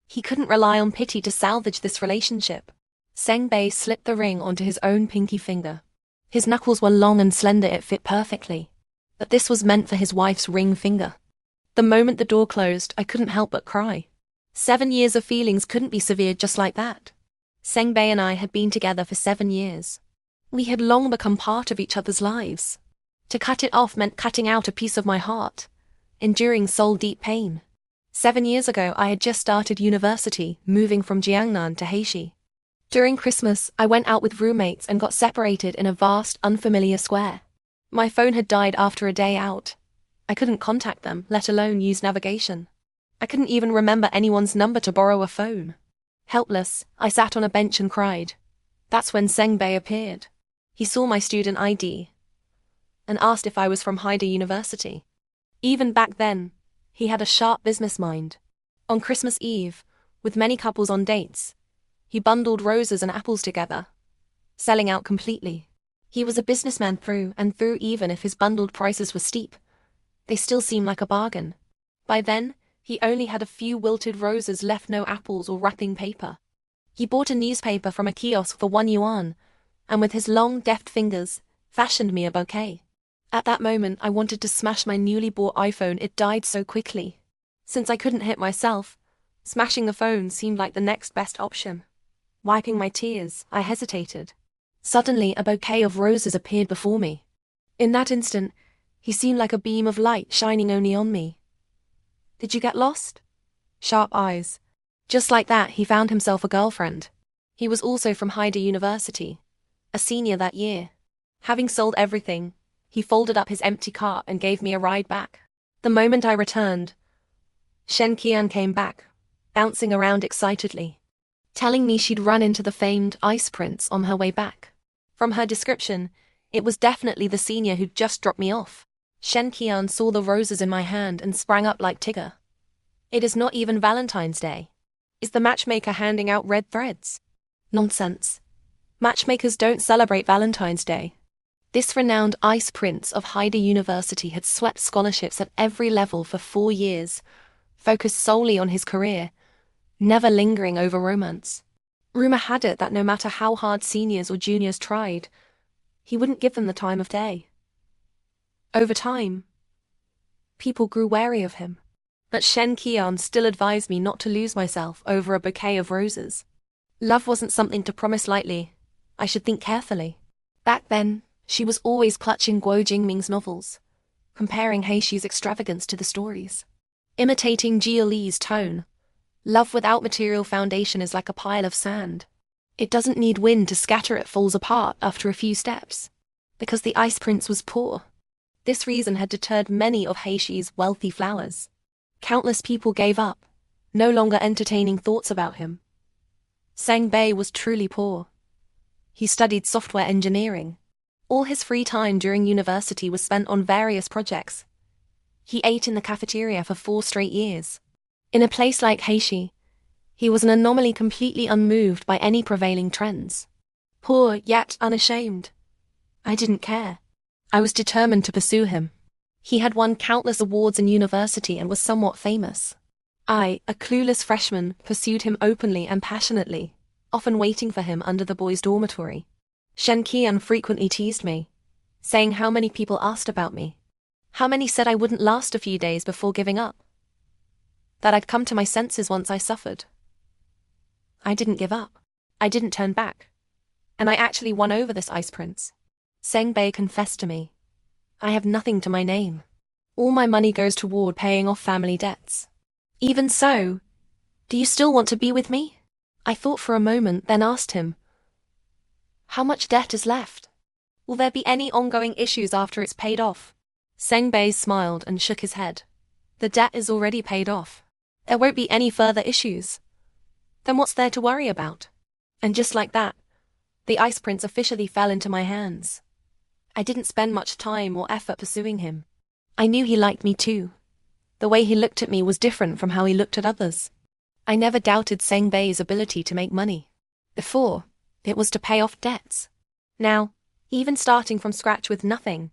He couldn't rely on pity to salvage this relationship. Cen Bei slipped the ring onto his own pinky finger. His knuckles were long and slender, it fit perfectly. But this was meant for his wife's ring finger. The moment the door closed, I couldn't help but cry. 7 years of feelings couldn't be severed just like that. Cen Bei and I had been together for 7 years. We had long become part of each other's lives. To cut it off meant cutting out a piece of my heart, enduring soul-deep pain. 7 years ago, I had just started university, moving from Jiangnan to Haishi. During Christmas, I went out with roommates and got separated in a vast, unfamiliar square. My phone had died after a day out. I couldn't contact them, let alone use navigation. I couldn't even remember anyone's number to borrow a phone. Helpless, I sat on a bench and cried. That's when Cen Bei appeared. He saw my student ID and asked if I was from Haishi University. Even back then, he had a sharp business mind. On Christmas Eve, with many couples on dates, he bundled roses and apples together, selling out completely. He was a businessman through and through. Even if his bundled prices were steep, they still seemed like a bargain. By then, he only had a few wilted roses left, no apples or wrapping paper. He bought a newspaper from a kiosk for 1 yuan, and with his long, deft fingers, fashioned me a bouquet. At that moment, I wanted to smash my newly bought iPhone. It died so quickly. Since I couldn't hit myself, smashing the phone seemed like the next best option. Wiping my tears, I hesitated. Suddenly, a bouquet of roses appeared before me. In that instant, he seemed like a beam of light shining only on me. "Did you get lost?" Sharp eyes. Just like that, he found himself a girlfriend. He was also from Haishi University, a senior that year. Having sold everything, he folded up his empty cart and gave me a ride back. The moment I returned, Shen Qian came back, bouncing around excitedly, telling me she'd run into the famed ice prince on her way back. From her description, it was definitely the senior who'd just dropped me off. Shen Qian saw the roses in my hand and sprang up like Tigger. "It is not even Valentine's Day. Is the matchmaker handing out red threads?" "Nonsense. Matchmakers don't celebrate Valentine's Day." This renowned ice prince of Haishi University had swept scholarships at every level for 4 years, focused solely on his career, never lingering over romance. Rumor had it that no matter how hard seniors or juniors tried, he wouldn't give them the time of day. Over time, people grew wary of him. But Shen Qian still advised me not to lose myself over a bouquet of roses. Love wasn't something to promise lightly. I should think carefully. Back then, she was always clutching Guo Jingming's novels, comparing Haishi's extravagance to the stories, imitating Jia Li's tone. Love without material foundation is like a pile of sand. It doesn't need wind to scatter, it falls apart after a few steps. Because the ice prince was poor. This reason had deterred many of Haishi's wealthy flowers. Countless people gave up, no longer entertaining thoughts about him. Cen Bei was truly poor. He studied software engineering. All his free time during university was spent on various projects. He ate in the cafeteria for 4 straight years. In a place like Haishi, he was an anomaly, completely unmoved by any prevailing trends. Poor, yet unashamed. I didn't care. I was determined to pursue him. He had won countless awards in university and was somewhat famous. I, a clueless freshman, pursued him openly and passionately, often waiting for him under the boys' dormitory. Shen Qian frequently teased me, saying how many people asked about me. How many said I wouldn't last a few days before giving up. That I'd come to my senses once I suffered. I didn't give up. I didn't turn back. And I actually won over this ice prince. Cen Bei confessed to me. I have nothing to my name. All my money goes toward paying off family debts. Even so, do you still want to be with me? I thought for a moment, then asked him, how much debt is left? Will there be any ongoing issues after it's paid off? Cen Bei smiled and shook his head. The debt is already paid off. There won't be any further issues. Then what's there to worry about? And just like that, the ice prince officially fell into my hands. I didn't spend much time or effort pursuing him. I knew he liked me too. The way he looked at me was different from how he looked at others. I never doubted Cen Bei's ability to make money. Before, it was to pay off debts. Now, even starting from scratch with nothing,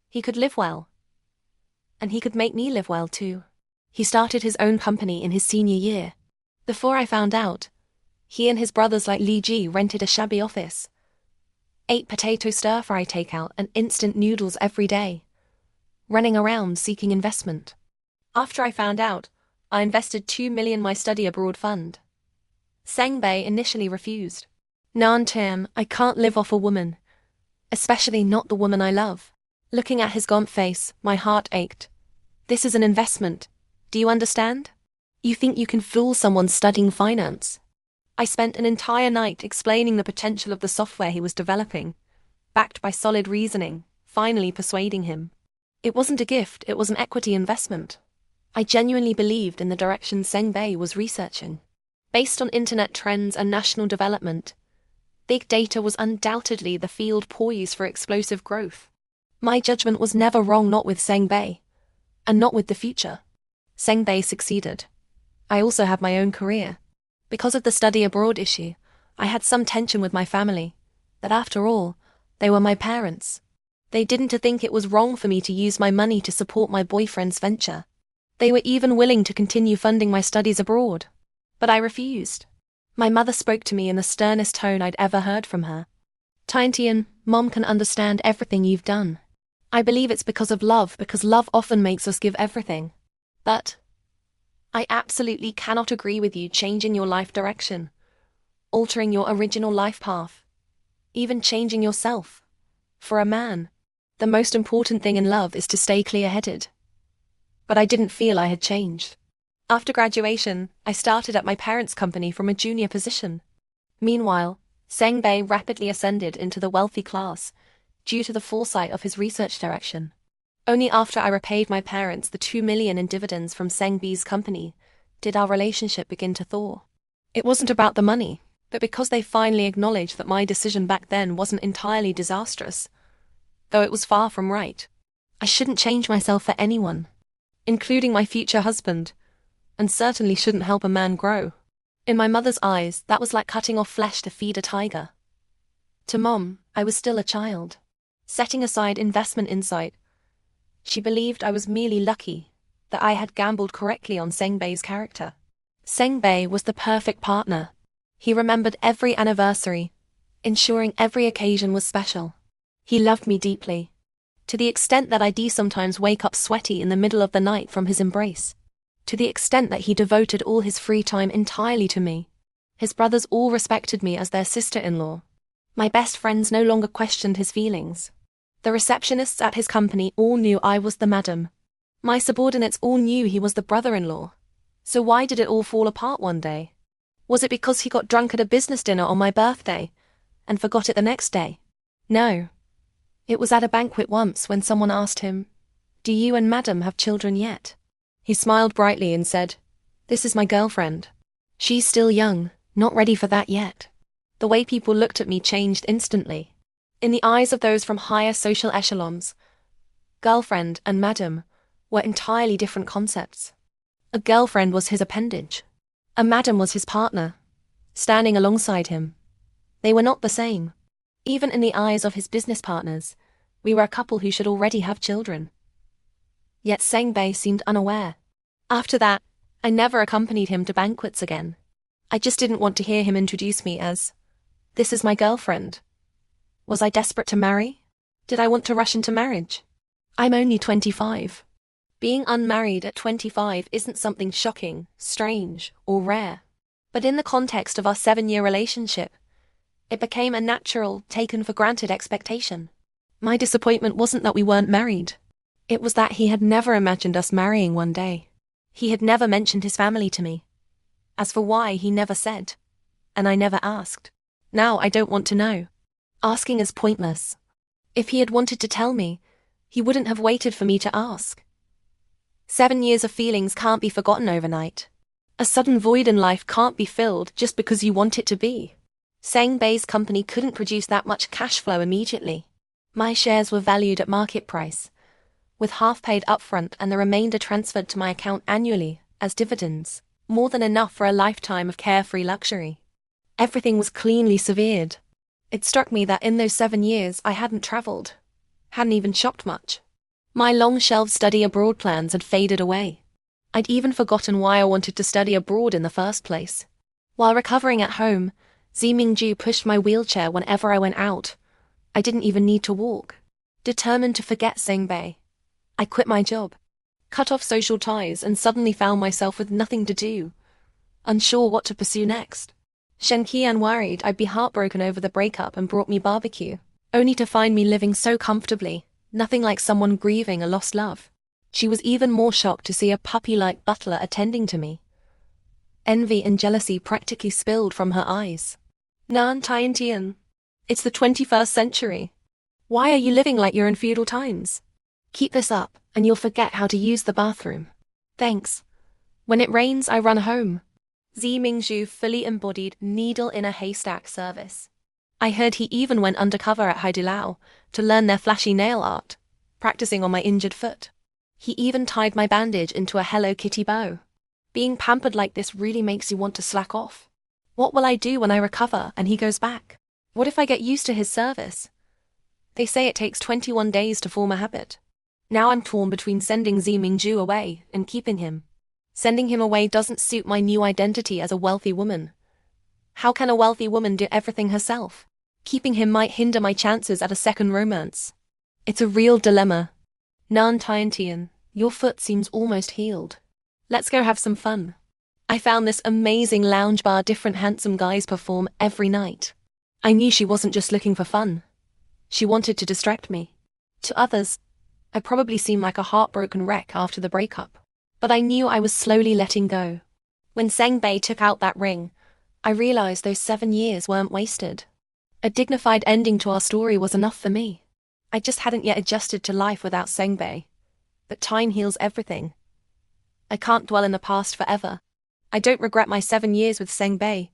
he could live well. And he could make me live well too. He started his own company in his senior year. Before I found out, he and his brothers like Li Ji rented a shabby office, ate potato stir-fry takeout and instant noodles every day, running around seeking investment. After I found out, I invested 2 million my study abroad fund. Cen Bei initially refused. Nan, I can't live off a woman, especially not the woman I love. Looking at his gaunt face, my heart ached. This is an investment. Do you understand? You think you can fool someone studying finance? I spent an entire night explaining the potential of the software he was developing, backed by solid reasoning, finally persuading him. It wasn't a gift, it was an equity investment. I genuinely believed in the direction Cen Bei was researching. Based on internet trends and national development, big data was undoubtedly the field poised for explosive growth. My judgment was never wrong, not with Cen Bei, and not with the future. Cen Bei succeeded. I also had my own career. Because of the study abroad issue, I had some tension with my family, that after all, they were my parents. They didn't think it was wrong for me to use my money to support my boyfriend's venture. They were even willing to continue funding my studies abroad. But I refused. My mother spoke to me in the sternest tone I'd ever heard from her. Tiantian, Mom can understand everything you've done. I believe it's because of love, because love often makes us give everything. But I absolutely cannot agree with you changing your life direction, altering your original life path, even changing yourself. For a man, the most important thing in love is to stay clear-headed. But I didn't feel I had changed. After graduation, I started at my parents' company from a junior position. Meanwhile, Cen Bei rapidly ascended into the wealthy class due to the foresight of his research direction. Only after I repaid my parents the 2 million in dividends from Cen Bei's company did our relationship begin to thaw. It wasn't about the money, but because they finally acknowledged that my decision back then wasn't entirely disastrous, though it was far from right. I shouldn't change myself for anyone, including my future husband, and certainly shouldn't help a man grow. In my mother's eyes, that was like cutting off flesh to feed a tiger. To Mom, I was still a child. Setting aside investment insight, she believed I was merely lucky, that I had gambled correctly on Cen Bei's character. Cen Bei was the perfect partner. He remembered every anniversary, ensuring every occasion was special. He loved me deeply, to the extent that I sometimes wake up sweaty in the middle of the night from his embrace. To the extent that he devoted all his free time entirely to me. His brothers all respected me as their sister-in-law. My best friends no longer questioned his feelings. The receptionists at his company all knew I was the madam. My subordinates all knew he was the brother-in-law. So why did it all fall apart one day? Was it because he got drunk at a business dinner on my birthday and forgot it the next day? No. It was at a banquet once when someone asked him, "Do you and madam have children yet?" He smiled brightly and said, "This is my girlfriend. She's still young, not ready for that yet." The way people looked at me changed instantly. In the eyes of those from higher social echelons, girlfriend and madam were entirely different concepts. A girlfriend was his appendage. A madam was his partner, standing alongside him. They were not the same. Even in the eyes of his business partners, we were a couple who should already have children. Yet Cen Bei seemed unaware. After that, I never accompanied him to banquets again. I just didn't want to hear him introduce me as, "This is my girlfriend." Was I desperate to marry? Did I want to rush into marriage? I'm only 25. Being unmarried at 25 isn't something shocking, strange, or rare. But in the context of our 7-year relationship, it became a natural, taken-for-granted expectation. My disappointment wasn't that we weren't married. It was that he had never imagined us marrying one day. He had never mentioned his family to me. As for why, he never said. And I never asked. Now I don't want to know. Asking is pointless. If he had wanted to tell me, he wouldn't have waited for me to ask. 7 years of feelings can't be forgotten overnight. A sudden void in life can't be filled just because you want it to be. Cen Bei's company couldn't produce that much cash flow immediately. My shares were valued at market price, with half paid upfront and the remainder transferred to my account annually as dividends, more than enough for a lifetime of carefree luxury. Everything was cleanly severed. It struck me that in those 7 years I hadn't traveled, hadn't even shopped much. My long-shelved study abroad plans had faded away. I'd even forgotten why I wanted to study abroad in the first place. While recovering at home, Zimingju pushed my wheelchair whenever I went out. I didn't even need to walk. Determined to forget Cen Bei, I quit my job, cut off social ties, and suddenly found myself with nothing to do, unsure what to pursue next. Shen Qian worried I'd be heartbroken over the breakup and brought me barbecue, only to find me living so comfortably, nothing like someone grieving a lost love. She was even more shocked to see a puppy-like butler attending to me. Envy and jealousy practically spilled from her eyes. Nan Tiantian, it's the 21st century. Why are you living like you're in feudal times? Keep this up, and you'll forget how to use the bathroom. Thanks. When it rains, I run home. Zimingju fully embodied needle in a haystack service. I heard he even went undercover at Haidilao to learn their flashy nail art, practicing on my injured foot. He even tied my bandage into a Hello Kitty bow. Being pampered like this really makes you want to slack off. What will I do when I recover and he goes back? What if I get used to his service? They say it takes 21 days to form a habit. Now I'm torn between sending Zimingju away and keeping him. Sending him away doesn't suit my new identity as a wealthy woman. How can a wealthy woman do everything herself? Keeping him might hinder my chances at a second romance. It's a real dilemma. Nan Tiantian, your foot seems almost healed. Let's go have some fun. I found this amazing lounge bar different handsome guys perform every night. I knew she wasn't just looking for fun. She wanted to distract me. To others, I probably seemed like a heartbroken wreck after the breakup. But I knew I was slowly letting go. When Cen Bei took out that ring, I realized those 7 years weren't wasted. A dignified ending to our story was enough for me. I just hadn't yet adjusted to life without Cen Bei. But time heals everything. I can't dwell in the past forever. I don't regret my 7 years with Cen Bei.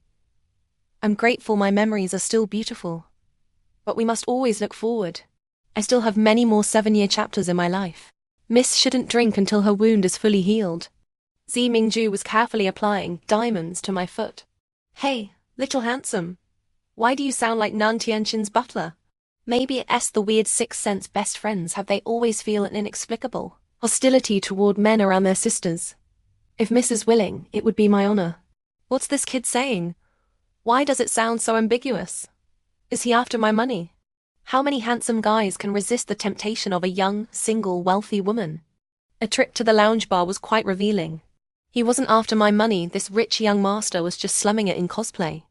I'm grateful my memories are still beautiful. But we must always look forward. I still have many more 7-year chapters in my life. Miss shouldn't drink until her wound is fully healed. Zimingju was carefully applying diamonds to my foot. Hey, little handsome. Why do you sound like Nan Tianxin's butler? Maybe it's the weird sixth sense best friends have they always feel an inexplicable hostility toward men around their sisters. If Miss is willing, it would be my honor. What's this kid saying? Why does it sound so ambiguous? Is he after my money? How many handsome guys can resist the temptation of a young, single, wealthy woman? A trip to the lounge bar was quite revealing. He wasn't after my money, this rich young master was just slumming it in cosplay.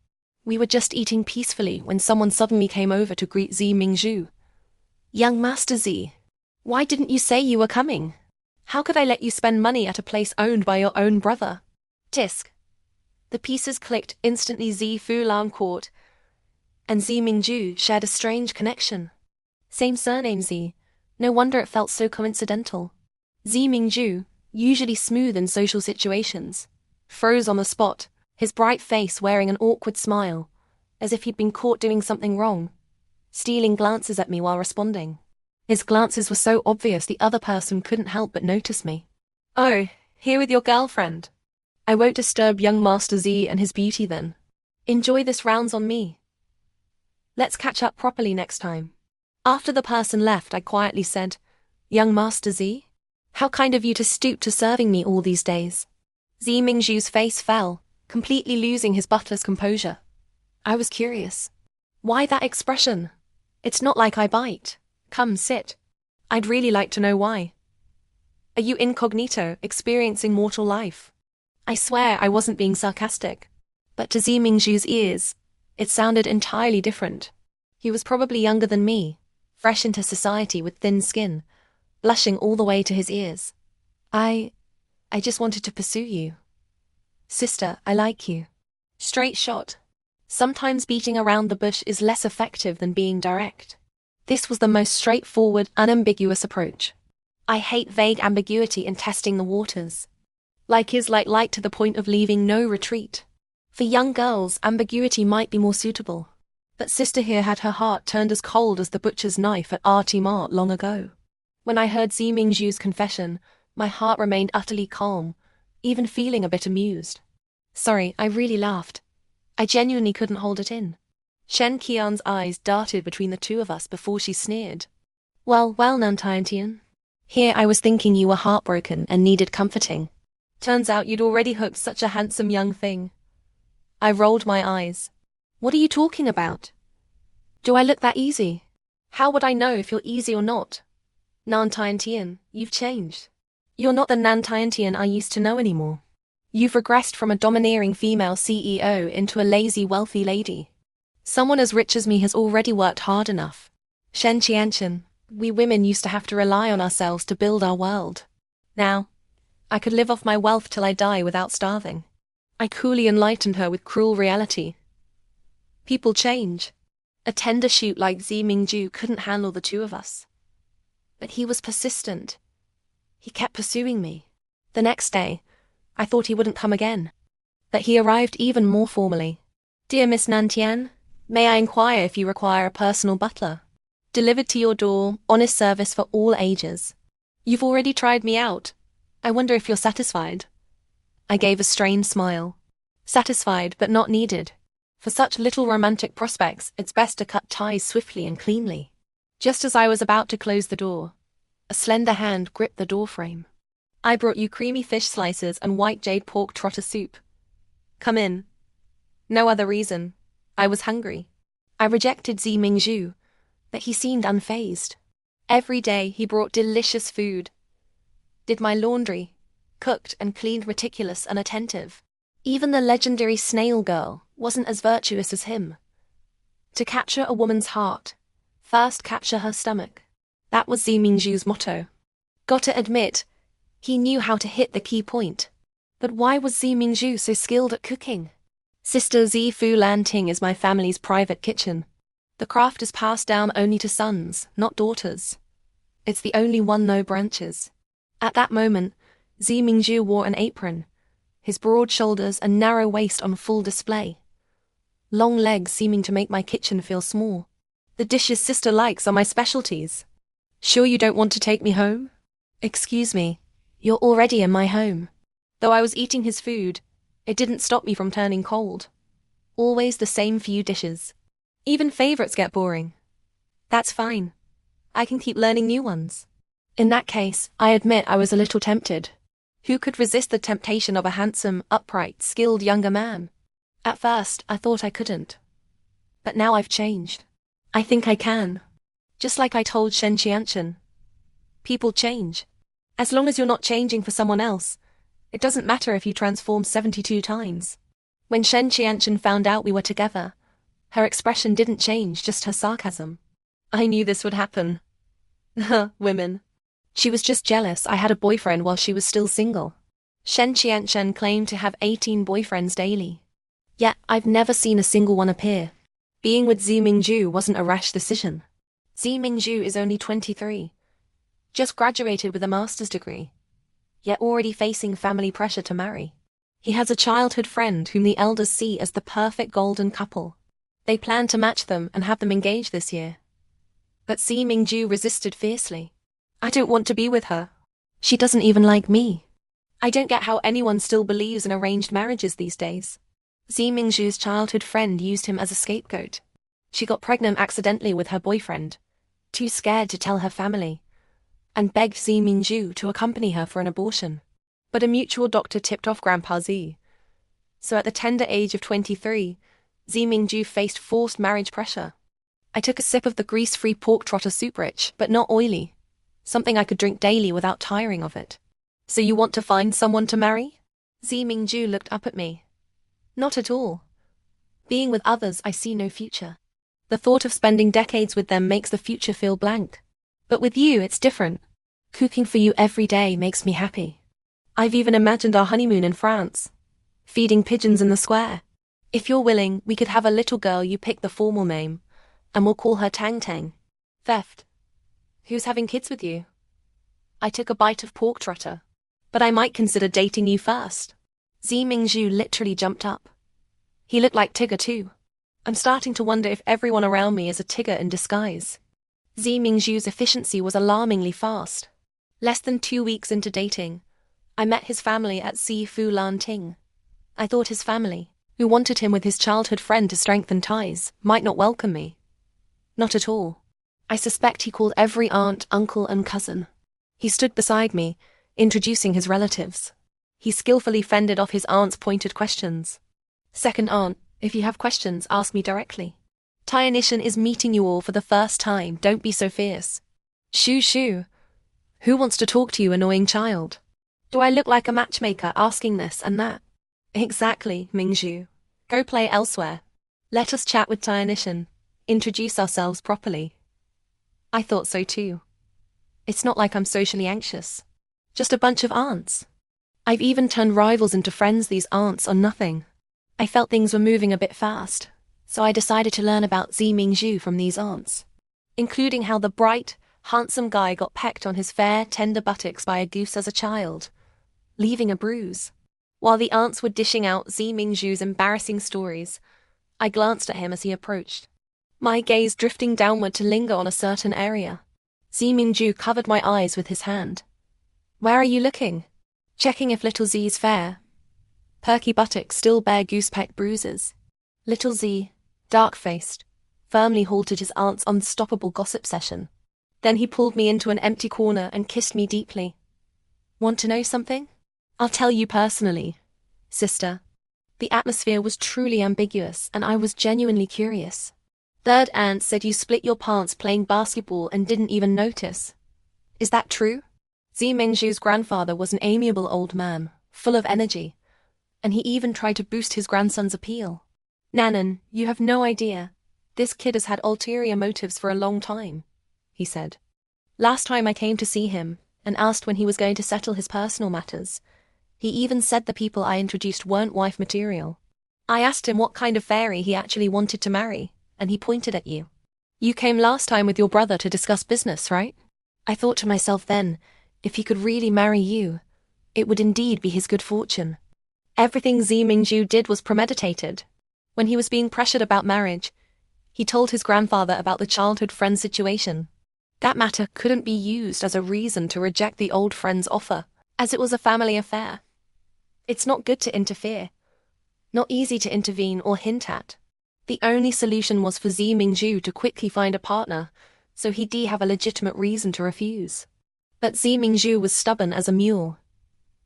We were just eating peacefully when someone suddenly came over to greet Zimingju. Young Master Z, why didn't you say you were coming? How could I let you spend money at a place owned by your own brother? Tisk. The pieces clicked instantly. Z Fu Lam Court and Zimingju shared a strange connection. Same surname Z, no wonder it felt so coincidental. Zimingju, usually smooth in social situations, froze on the spot, his bright face wearing an awkward smile. as if he'd been caught doing something wrong, stealing glances at me while responding. His glances were so obvious the other person couldn't help but notice me. "Oh, here with your girlfriend. I won't disturb young Master Z and his beauty then. Enjoy this rounds on me. Let's catch up properly next time." After the person left, I quietly said, "Young Master Z? How kind of you to stoop to serving me all these days." Z Mingzhu's face fell, completely losing his butler's composure. I was curious. "Why that expression? It's not like I bite. Come, sit. I'd really like to know why. Are you incognito, experiencing mortal life?" I swear I wasn't being sarcastic. But to Z Mingzhu's ears, it sounded entirely different. He was probably younger than me, fresh into society with thin skin, blushing all the way to his ears. I just wanted to pursue you. Sister, I like you. Straight shot. Sometimes beating around the bush is less effective than being direct. This was the most straightforward, unambiguous approach. I hate vague ambiguity in testing the waters. Like is like light to the point of leaving no retreat. For young girls, ambiguity might be more suitable. But sister here had her heart turned as cold as the butcher's knife at RT Mart long ago. When I heard Z Mingzhu's confession, my heart remained utterly calm, even feeling a bit amused. Sorry, I really laughed. I genuinely couldn't hold it in. Shen Qian's eyes darted between the two of us before she sneered. Well, Nantiantian. Here I was thinking you were heartbroken and needed comforting. Turns out you'd already hooked such a handsome young thing. I rolled my eyes. What are you talking about? Do I look that easy? How would I know if you're easy or not? Nantiantian, you've changed. You're not the Nantiantian I used to know anymore. You've regressed from a domineering female CEO into a lazy, wealthy lady. Someone as rich as me has already worked hard enough. Shen Qianchen, we women used to have to rely on ourselves to build our world. Now, I could live off my wealth till I die without starving. I coolly enlightened her with cruel reality. People change. A tender shoot like Z Mingzhu couldn't handle the two of us. But he was persistent. He kept pursuing me. The next day, I thought he wouldn't come again. But he arrived even more formally. Dear Miss Nantian, may I inquire if you require a personal butler? Delivered to your door, honest service for all ages. You've already tried me out. I wonder if you're satisfied. I gave a strained smile. Satisfied, but not needed. For such little romantic prospects, it's best to cut ties swiftly and cleanly. Just as I was about to close the door, a slender hand gripped the doorframe. I brought you creamy fish slices and white jade pork trotter soup. Come in. No other reason. I was hungry. I rejected Z Mingzhu, but he seemed unfazed. Every day he brought delicious food. Did my laundry, cooked and cleaned meticulous and attentive. Even the legendary snail girl wasn't as virtuous as him. To capture a woman's heart, first capture her stomach. That was Z Mingzhu's motto. Gotta admit, he knew how to hit the key point. But why was Z Mingzhu so skilled at cooking? Sister Z Fu Lan Ting is my family's private kitchen. The craft is passed down only to sons, not daughters. It's the only one no branches. At that moment, Z Mingzhu wore an apron, his broad shoulders and narrow waist on full display. Long legs seeming to make my kitchen feel small. The dishes sister likes are my specialties. Sure you don't want to take me home? Excuse me, you're already in my home. Though I was eating his food, it didn't stop me from turning cold. Always the same few dishes. Even favorites get boring. That's fine. I can keep learning new ones. In that case, I admit I was a little tempted. Who could resist the temptation of a handsome, upright, skilled younger man? At first, I thought I couldn't. But now I've changed. I think I can. Just like I told Shen Qianchen. People change. As long as you're not changing for someone else, it doesn't matter if you transform 72 times. When Shen Qianchen found out we were together, her expression didn't change, just her sarcasm. I knew this would happen. Women. She was just jealous I had a boyfriend while she was still single. Shen Qianchen claimed to have 18 boyfriends daily. Yet I've never seen a single one appear. Being with Z Mingzhu wasn't a rash decision. Z Mingzhu is only 23. Just graduated with a master's degree. Yet already facing family pressure to marry. He has a childhood friend whom the elders see as the perfect golden couple. They planned to match them and have them engaged this year. But Zi Mingju resisted fiercely. I don't want to be with her. She doesn't even like me. I don't get how anyone still believes in arranged marriages these days. Zi Mingju's childhood friend used him as a scapegoat. She got pregnant accidentally with her boyfriend, too scared to tell her family, and begged Zi Mingju to accompany her for an abortion. But a mutual doctor tipped off Grandpa Zi. So at the tender age of 23, Zi Mingju faced forced marriage pressure. I took a sip of the grease-free pork trotter soup, rich but not oily, something I could drink daily without tiring of it. So you want to find someone to marry? Zi Mingju looked up at me. Not at all. Being with others, I see no future. The thought of spending decades with them makes the future feel blank. But with you, it's different. Cooking for you every day makes me happy. I've even imagined our honeymoon in France, feeding pigeons in the square. If you're willing, we could have a little girl. You pick the formal name, and we'll call her Tang Tang. Theft. Who's having kids with you? I took a bite of pork trotter. But I might consider dating you first. Zi Mingju literally jumped up. He looked like Tigger too. I'm starting to wonder if everyone around me is a Tigger in disguise. Zi Mingju's efficiency was alarmingly fast. Less than 2 weeks into dating, I met his family at Si Fu Lan Ting. I thought his family, who wanted him with his childhood friend to strengthen ties, might not welcome me. Not at all. I suspect he called every aunt, uncle, and cousin. He stood beside me, introducing his relatives. He skillfully fended off his aunt's pointed questions. Second aunt, if you have questions, ask me directly. Tainishan is meeting you all for the first time. Don't be so fierce. Shoo shoo. Who wants to talk to you, annoying child? Do I look like a matchmaker asking this and that? Exactly, Mingju. Go play elsewhere. Let us chat with Tainishan. Introduce ourselves properly. I thought so too. It's not like I'm socially anxious. Just a bunch of aunts. I've even turned rivals into friends. These aunts are nothing. I felt things were moving a bit fast, so I decided to learn about Zi Mingju from these aunts, including how the bright, handsome guy got pecked on his fair, tender buttocks by a goose as a child, leaving a bruise. While the aunts were dishing out Zi Mingju's embarrassing stories, I glanced at him as he approached, my gaze drifting downward to linger on a certain area. Zi Mingju covered my eyes with his hand. Where are you looking? Checking if little Zi's fair, perky buttocks still bear goosepeck bruises. Little Z, dark-faced, firmly halted his aunt's unstoppable gossip session. Then he pulled me into an empty corner and kissed me deeply. Want to know something? I'll tell you personally, sister. The atmosphere was truly ambiguous and I was genuinely curious. Third aunt said you split your pants playing basketball and didn't even notice. Is that true? Zi Mingju's grandfather was an amiable old man, full of energy, and he even tried to boost his grandson's appeal. Nanan, you have no idea. This kid has had ulterior motives for a long time, he said. Last time I came to see him and asked when he was going to settle his personal matters, he even said the people I introduced weren't wife material. I asked him what kind of fairy he actually wanted to marry, and he pointed at you. You came last time with your brother to discuss business, right? I thought to myself then, if he could really marry you, it would indeed be his good fortune. Everything Zi Mingju did was premeditated. When he was being pressured about marriage, he told his grandfather about the childhood friend situation. That matter couldn't be used as a reason to reject the old friend's offer, as it was a family affair. It's not good to interfere, not easy to intervene or hint at. The only solution was for Zi Mingju to quickly find a partner, so he'd have a legitimate reason to refuse. But Zi Mingju was stubborn as a mule.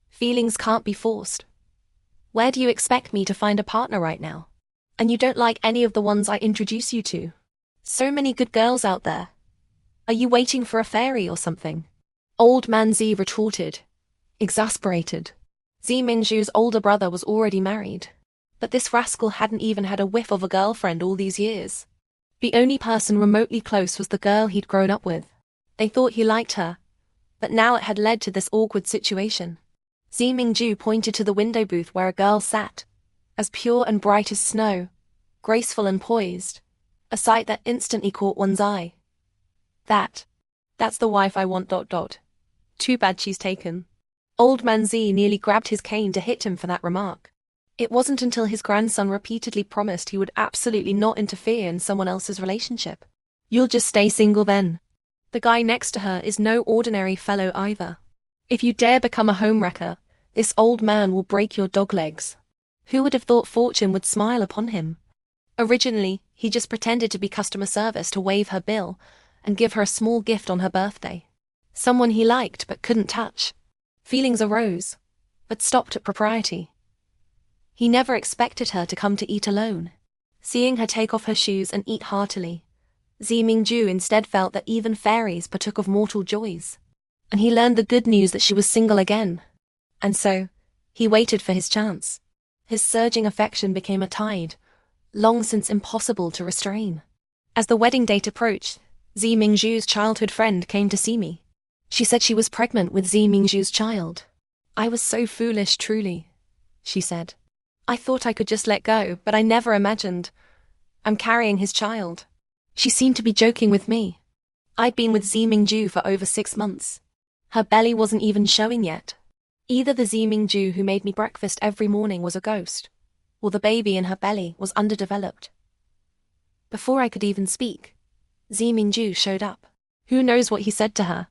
Feelings can't be forced. Where do you expect me to find a partner right now? And you don't like any of the ones I introduce you to? So many good girls out there. Are you waiting for a fairy or something? Old man Zi retorted, exasperated. Zi Mingju's older brother was already married, but this rascal hadn't even had a whiff of a girlfriend all these years. The only person remotely close was the girl he'd grown up with. They thought he liked her, but now it had led to this awkward situation. Zi Mingju pointed to the window booth where a girl sat, as pure and bright as snow, graceful and poised, a sight that instantly caught one's eye. That's the wife I want. Too bad she's taken. Old man Z nearly grabbed his cane to hit him for that remark. It wasn't until his grandson repeatedly promised he would absolutely not interfere in someone else's relationship. You'll just stay single then. The guy next to her is no ordinary fellow either. If you dare become a homewrecker, this old man will break your dog legs. Who would have thought fortune would smile upon him? Originally, he just pretended to be customer service to waive her bill and give her a small gift on her birthday. Someone he liked but couldn't touch. Feelings arose, but stopped at propriety. He never expected her to come to eat alone. Seeing her take off her shoes and eat heartily, Ju instead felt that even fairies partook of mortal joys. And he learned the good news that she was single again. And so, he waited for his chance. His surging affection became a tide, long since impossible to restrain. As the wedding date approached, Ju's childhood friend came to see me. She said she was pregnant with Ju's child. I was so foolish, truly, she said. I thought I could just let go, but I never imagined I'm carrying his child. She seemed to be joking with me. I'd been with Ju for over 6 months. Her belly wasn't even showing yet. Either the Ju who made me breakfast every morning was a ghost, or the baby in her belly was underdeveloped. Before I could even speak, Ju showed up. Who knows what he said to her,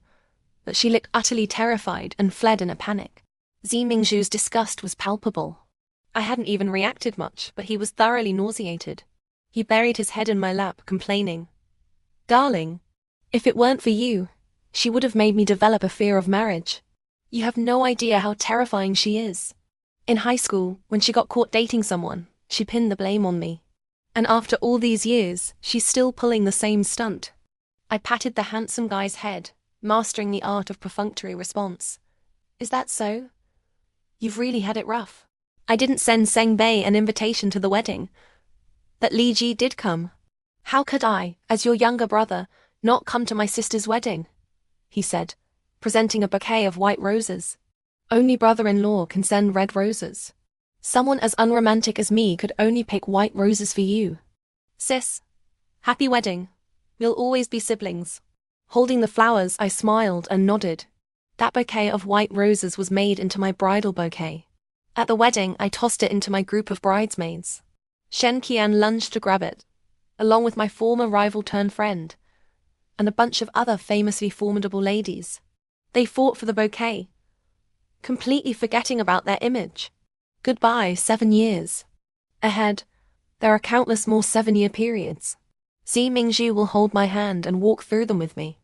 but she looked utterly terrified and fled in a panic. Ju's disgust was palpable. I hadn't even reacted much, but he was thoroughly nauseated. He buried his head in my lap, complaining, "Darling, if it weren't for you, she would have made me develop a fear of marriage. You have no idea how terrifying she is. In high school, when she got caught dating someone, she pinned the blame on me. And after all these years, she's still pulling the same stunt." I patted the handsome guy's head, mastering the art of perfunctory response. "Is that so? You've really had it rough." I didn't send Cen Bei an invitation to the wedding, but Li Ji did come. "How could I, as your younger brother, not come to my sister's wedding?" he said, presenting a bouquet of white roses. "Only brother-in-law can send red roses. Someone as unromantic as me could only pick white roses for you. Sis, happy wedding. We'll always be siblings." Holding the flowers, I smiled and nodded. That bouquet of white roses was made into my bridal bouquet. At the wedding, I tossed it into my group of bridesmaids. Shen Qian lunged to grab it, along with my former rival-turned-friend, and a bunch of other famously formidable ladies. They fought for the bouquet, completely forgetting about their image. Goodbye, 7 years. Ahead, there are countless more 7-year periods. Ju will hold my hand and walk through them with me.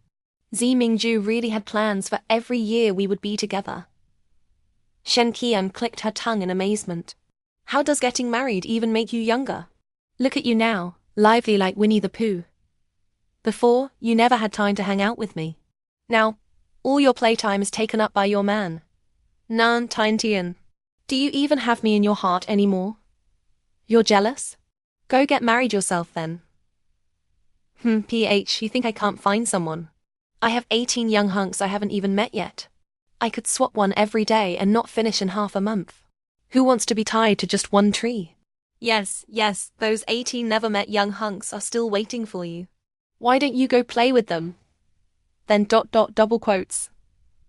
Ju really had plans for every year we would be together. Shen Qian clicked her tongue in amazement. "How does getting married even make you younger? Look at you now, lively like Winnie the Pooh. Before, you never had time to hang out with me. Now, all your playtime is taken up by your man. Nan Tian. Do you even have me in your heart anymore? You're jealous? Go get married yourself then." You think I can't find someone? I have 18 young hunks I haven't even met yet. I could swap one every day and not finish in half a month. Who wants to be tied to just one tree? Yes, those 18 never-met young hunks are still waiting for you. Why don't you go play with them? Then double quotes.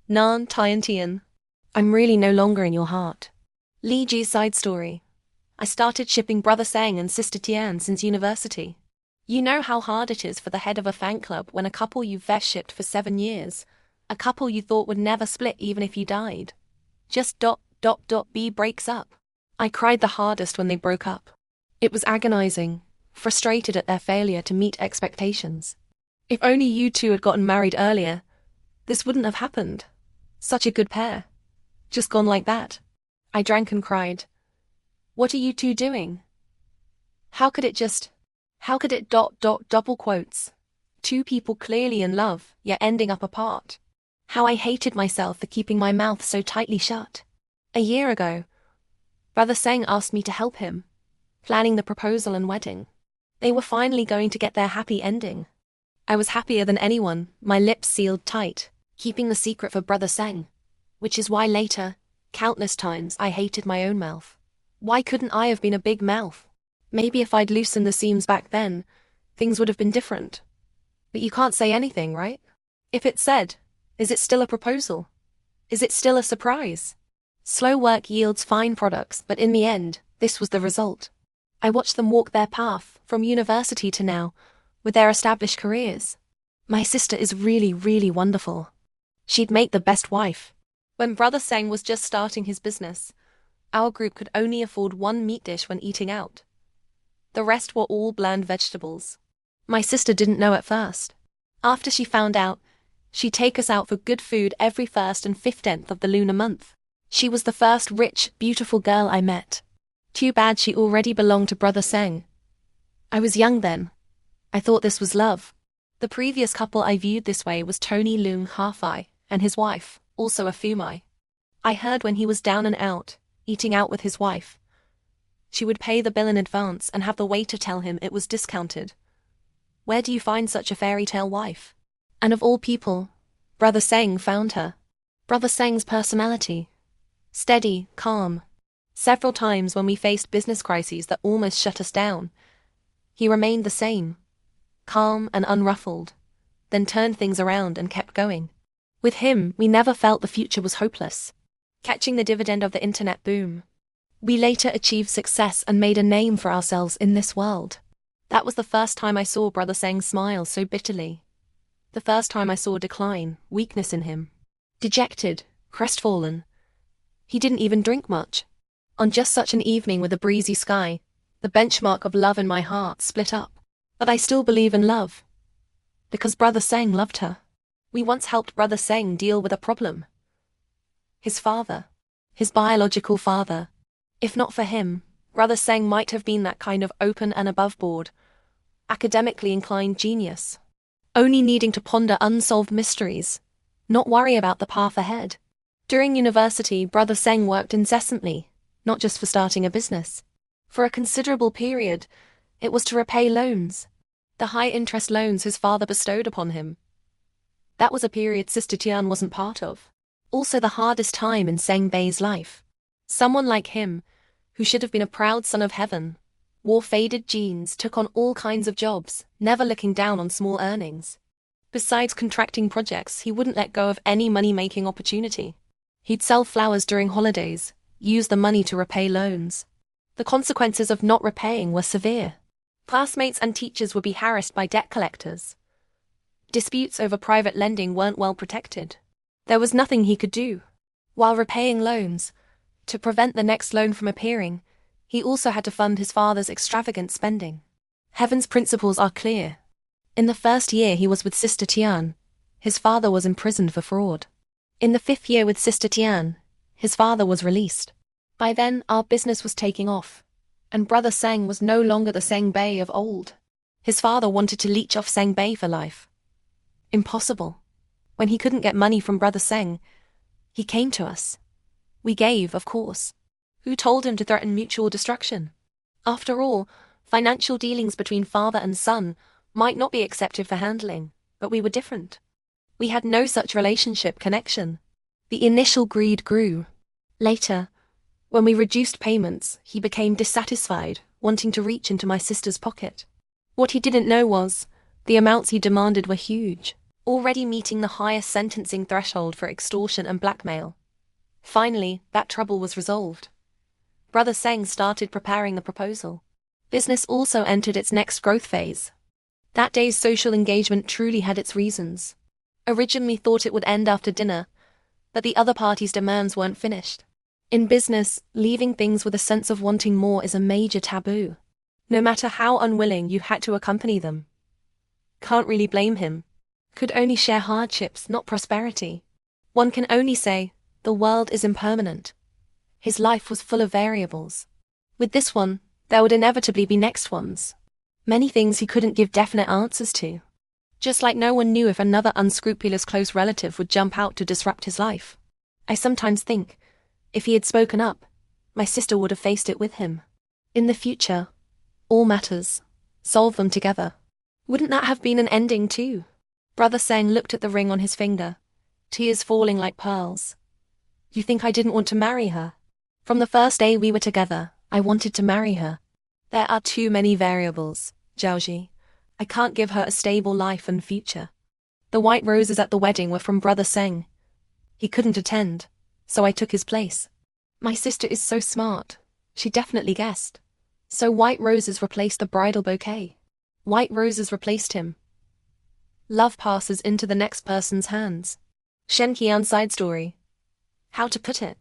Nan Tian. I'm really no longer in your heart. Li Ji's side story. I started shipping Brother Seng and Sister Tian since university. You know how hard it is for the head of a fan club when a couple you've shipped for 7 years, a couple you thought would never split even if you died, just B breaks up. I cried the hardest when they broke up. It was agonizing, frustrated at their failure to meet expectations. If only you two had gotten married earlier, this wouldn't have happened. Such a good pair. Just gone like that. I drank and cried. What are you two doing? How could it double quotes. Two people clearly in love, yet ending up apart. How I hated myself for keeping my mouth so tightly shut. A year ago, Brother Seng asked me to help him, planning the proposal and wedding. They were finally going to get their happy ending. I was happier than anyone, my lips sealed tight, keeping the secret for Brother Seng, which is why later, countless times, I hated my own mouth. Why couldn't I have been a big mouth? Maybe if I'd loosened the seams back then, things would have been different. But you can't say anything, right? If it's said, is it still a proposal? Is it still a surprise? Slow work yields fine products, but in the end, This was the result. I watched them walk their path, from university to now, with their established careers. My sister is really, really wonderful. She'd make the best wife. When Brother Cen was just starting his business, our group could only afford one meat dish when eating out. The rest were all bland vegetables. My sister didn't know at first. After she found out, she'd take us out for good food every 1st and 15th of the lunar month. She was the first rich, beautiful girl I met. Too bad she already belonged to Brother Cen. I was young then. I thought this was love. The previous couple I viewed this way was Tony Leung Hafai and his wife, also a Fumai. I heard when he was down and out, eating out with his wife, she would pay the bill in advance and have the waiter tell him it was discounted. Where do you find such a fairy tale wife? And of all people, Brother Cen found her. Brother Cen's personality. Steady, calm. Several times when we faced business crises that almost shut us down, he remained the same. Calm and unruffled, then turned things around and kept going. With him, we never felt the future was hopeless. Catching the dividend of the internet boom, we later achieved success and made a name for ourselves in this world. That was the first time I saw Brother Cen smile so bitterly. The first time I saw decline, weakness in him. Dejected, crestfallen. He didn't even drink much. On just such an evening with a breezy sky, the benchmark of love in my heart split up. But I still believe in love. Because Brother Cen loved her. We once helped Brother Cen deal with a problem. His father. His biological father. If not for him, Brother Cen might have been that kind of open and above-board, academically inclined genius. Only needing to ponder unsolved mysteries, not worry about the path ahead. During university, Brother Cen worked incessantly, not just for starting a business. For a considerable period, it was to repay loans, the high-interest loans his father bestowed upon him. That was a period Sister Tian wasn't part of. Also the hardest time in Cen Bei's life. Someone like him, who should have been a proud son of heaven, wore faded jeans, took on all kinds of jobs, never looking down on small earnings. Besides contracting projects, he wouldn't let go of any money-making opportunity. He'd sell flowers during holidays, use the money to repay loans. The consequences of not repaying were severe. Classmates and teachers would be harassed by debt collectors. Disputes over private lending weren't well protected. There was nothing he could do. While repaying loans, to prevent the next loan from appearing, he also had to fund his father's extravagant spending. Heaven's principles are clear. In the first year he was with Sister Tian, his father was imprisoned for fraud. In the 5th year with Sister Tian, his father was released. By then, our business was taking off, and Brother Cen was no longer the Cen Bei of old. His father wanted to leech off Cen Bei for life. Impossible. When he couldn't get money from Brother Cen, he came to us. We gave, of course. Who told him to threaten mutual destruction? After all, financial dealings between father and son might not be accepted for handling, but we were different. We had no such relationship connection. The initial greed grew. Later, when we reduced payments, he became dissatisfied, wanting to reach into my sister's pocket. What he didn't know was, the amounts he demanded were huge, already meeting the highest sentencing threshold for extortion and blackmail. Finally, that trouble was resolved. Brother Cen started preparing the proposal. Business also entered its next growth phase. That day's social engagement truly had its reasons. Originally thought it would end after dinner, but the other party's demands weren't finished. In business, leaving things with a sense of wanting more is a major taboo. No matter how unwilling, you had to accompany them. Can't really blame him. Could only share hardships, not prosperity. One can only say, the world is impermanent. His life was full of variables. With this one, there would inevitably be next ones. Many things he couldn't give definite answers to. Just like no one knew if another unscrupulous close relative would jump out to disrupt his life. I sometimes think, if he had spoken up, my sister would have faced it with him. In the future, all matters, solve them together. Wouldn't that have been an ending too? Brother Cen looked at the ring on his finger, tears falling like pearls. You think I didn't want to marry her? From the first day we were together, I wanted to marry her. There are too many variables, Jiaoji. I can't give her a stable life and future. The white roses at the wedding were from Brother Cen. He couldn't attend, so I took his place. My sister is so smart. She definitely guessed. So white roses replaced the bridal bouquet. White roses replaced him. Love passes into the next person's hands. Shen Qian's side story. How to put it?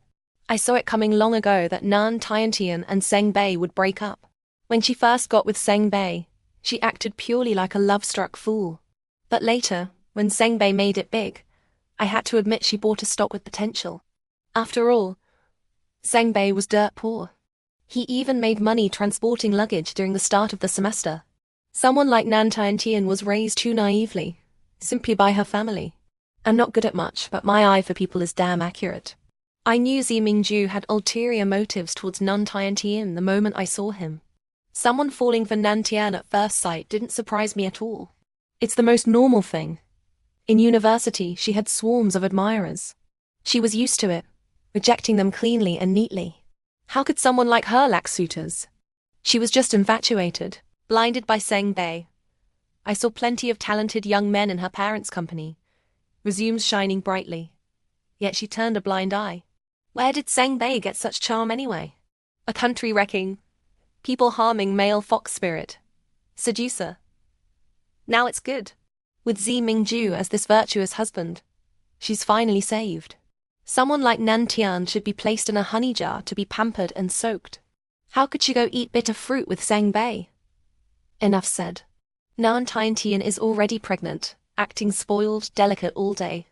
I saw it coming long ago that Nan Tiantian and Cen Bei would break up. When she first got with Cen Bei, she acted purely like a love-struck fool. But later, when Cen Bei made it big, I had to admit she bought a stock with potential. After all, Cen Bei was dirt poor. He even made money transporting luggage during the start of the semester. Someone like Nan Tiantian was raised too naively, simply by her family. I'm not good at much, but my eye for people is damn accurate. I knew Zi Mingju had ulterior motives towards Nan Tiantian the moment I saw him. Someone falling for Nan Tian at first sight didn't surprise me at all. It's the most normal thing. In university, she had swarms of admirers. She was used to it, rejecting them cleanly and neatly. How could someone like her lack suitors? She was just infatuated, blinded by Cen Bei. I saw plenty of talented young men in her parents' company, resumes shining brightly. Yet she turned a blind eye. Where did Cen Bei get such charm anyway? A country-wrecking, people-harming male fox spirit. Seducer. Now it's good. With Zi Mingju as this virtuous husband, she's finally saved. Someone like Nan Tian should be placed in a honey jar to be pampered and soaked. How could she go eat bitter fruit with Cen Bei? Enough said. Nan Tiantian is already pregnant, acting spoiled, delicate all day.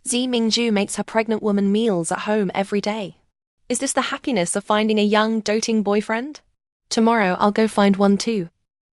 Zi Mingju makes her pregnant woman meals at home every day. Is this the happiness of finding a young, doting boyfriend? Tomorrow I'll go find one too.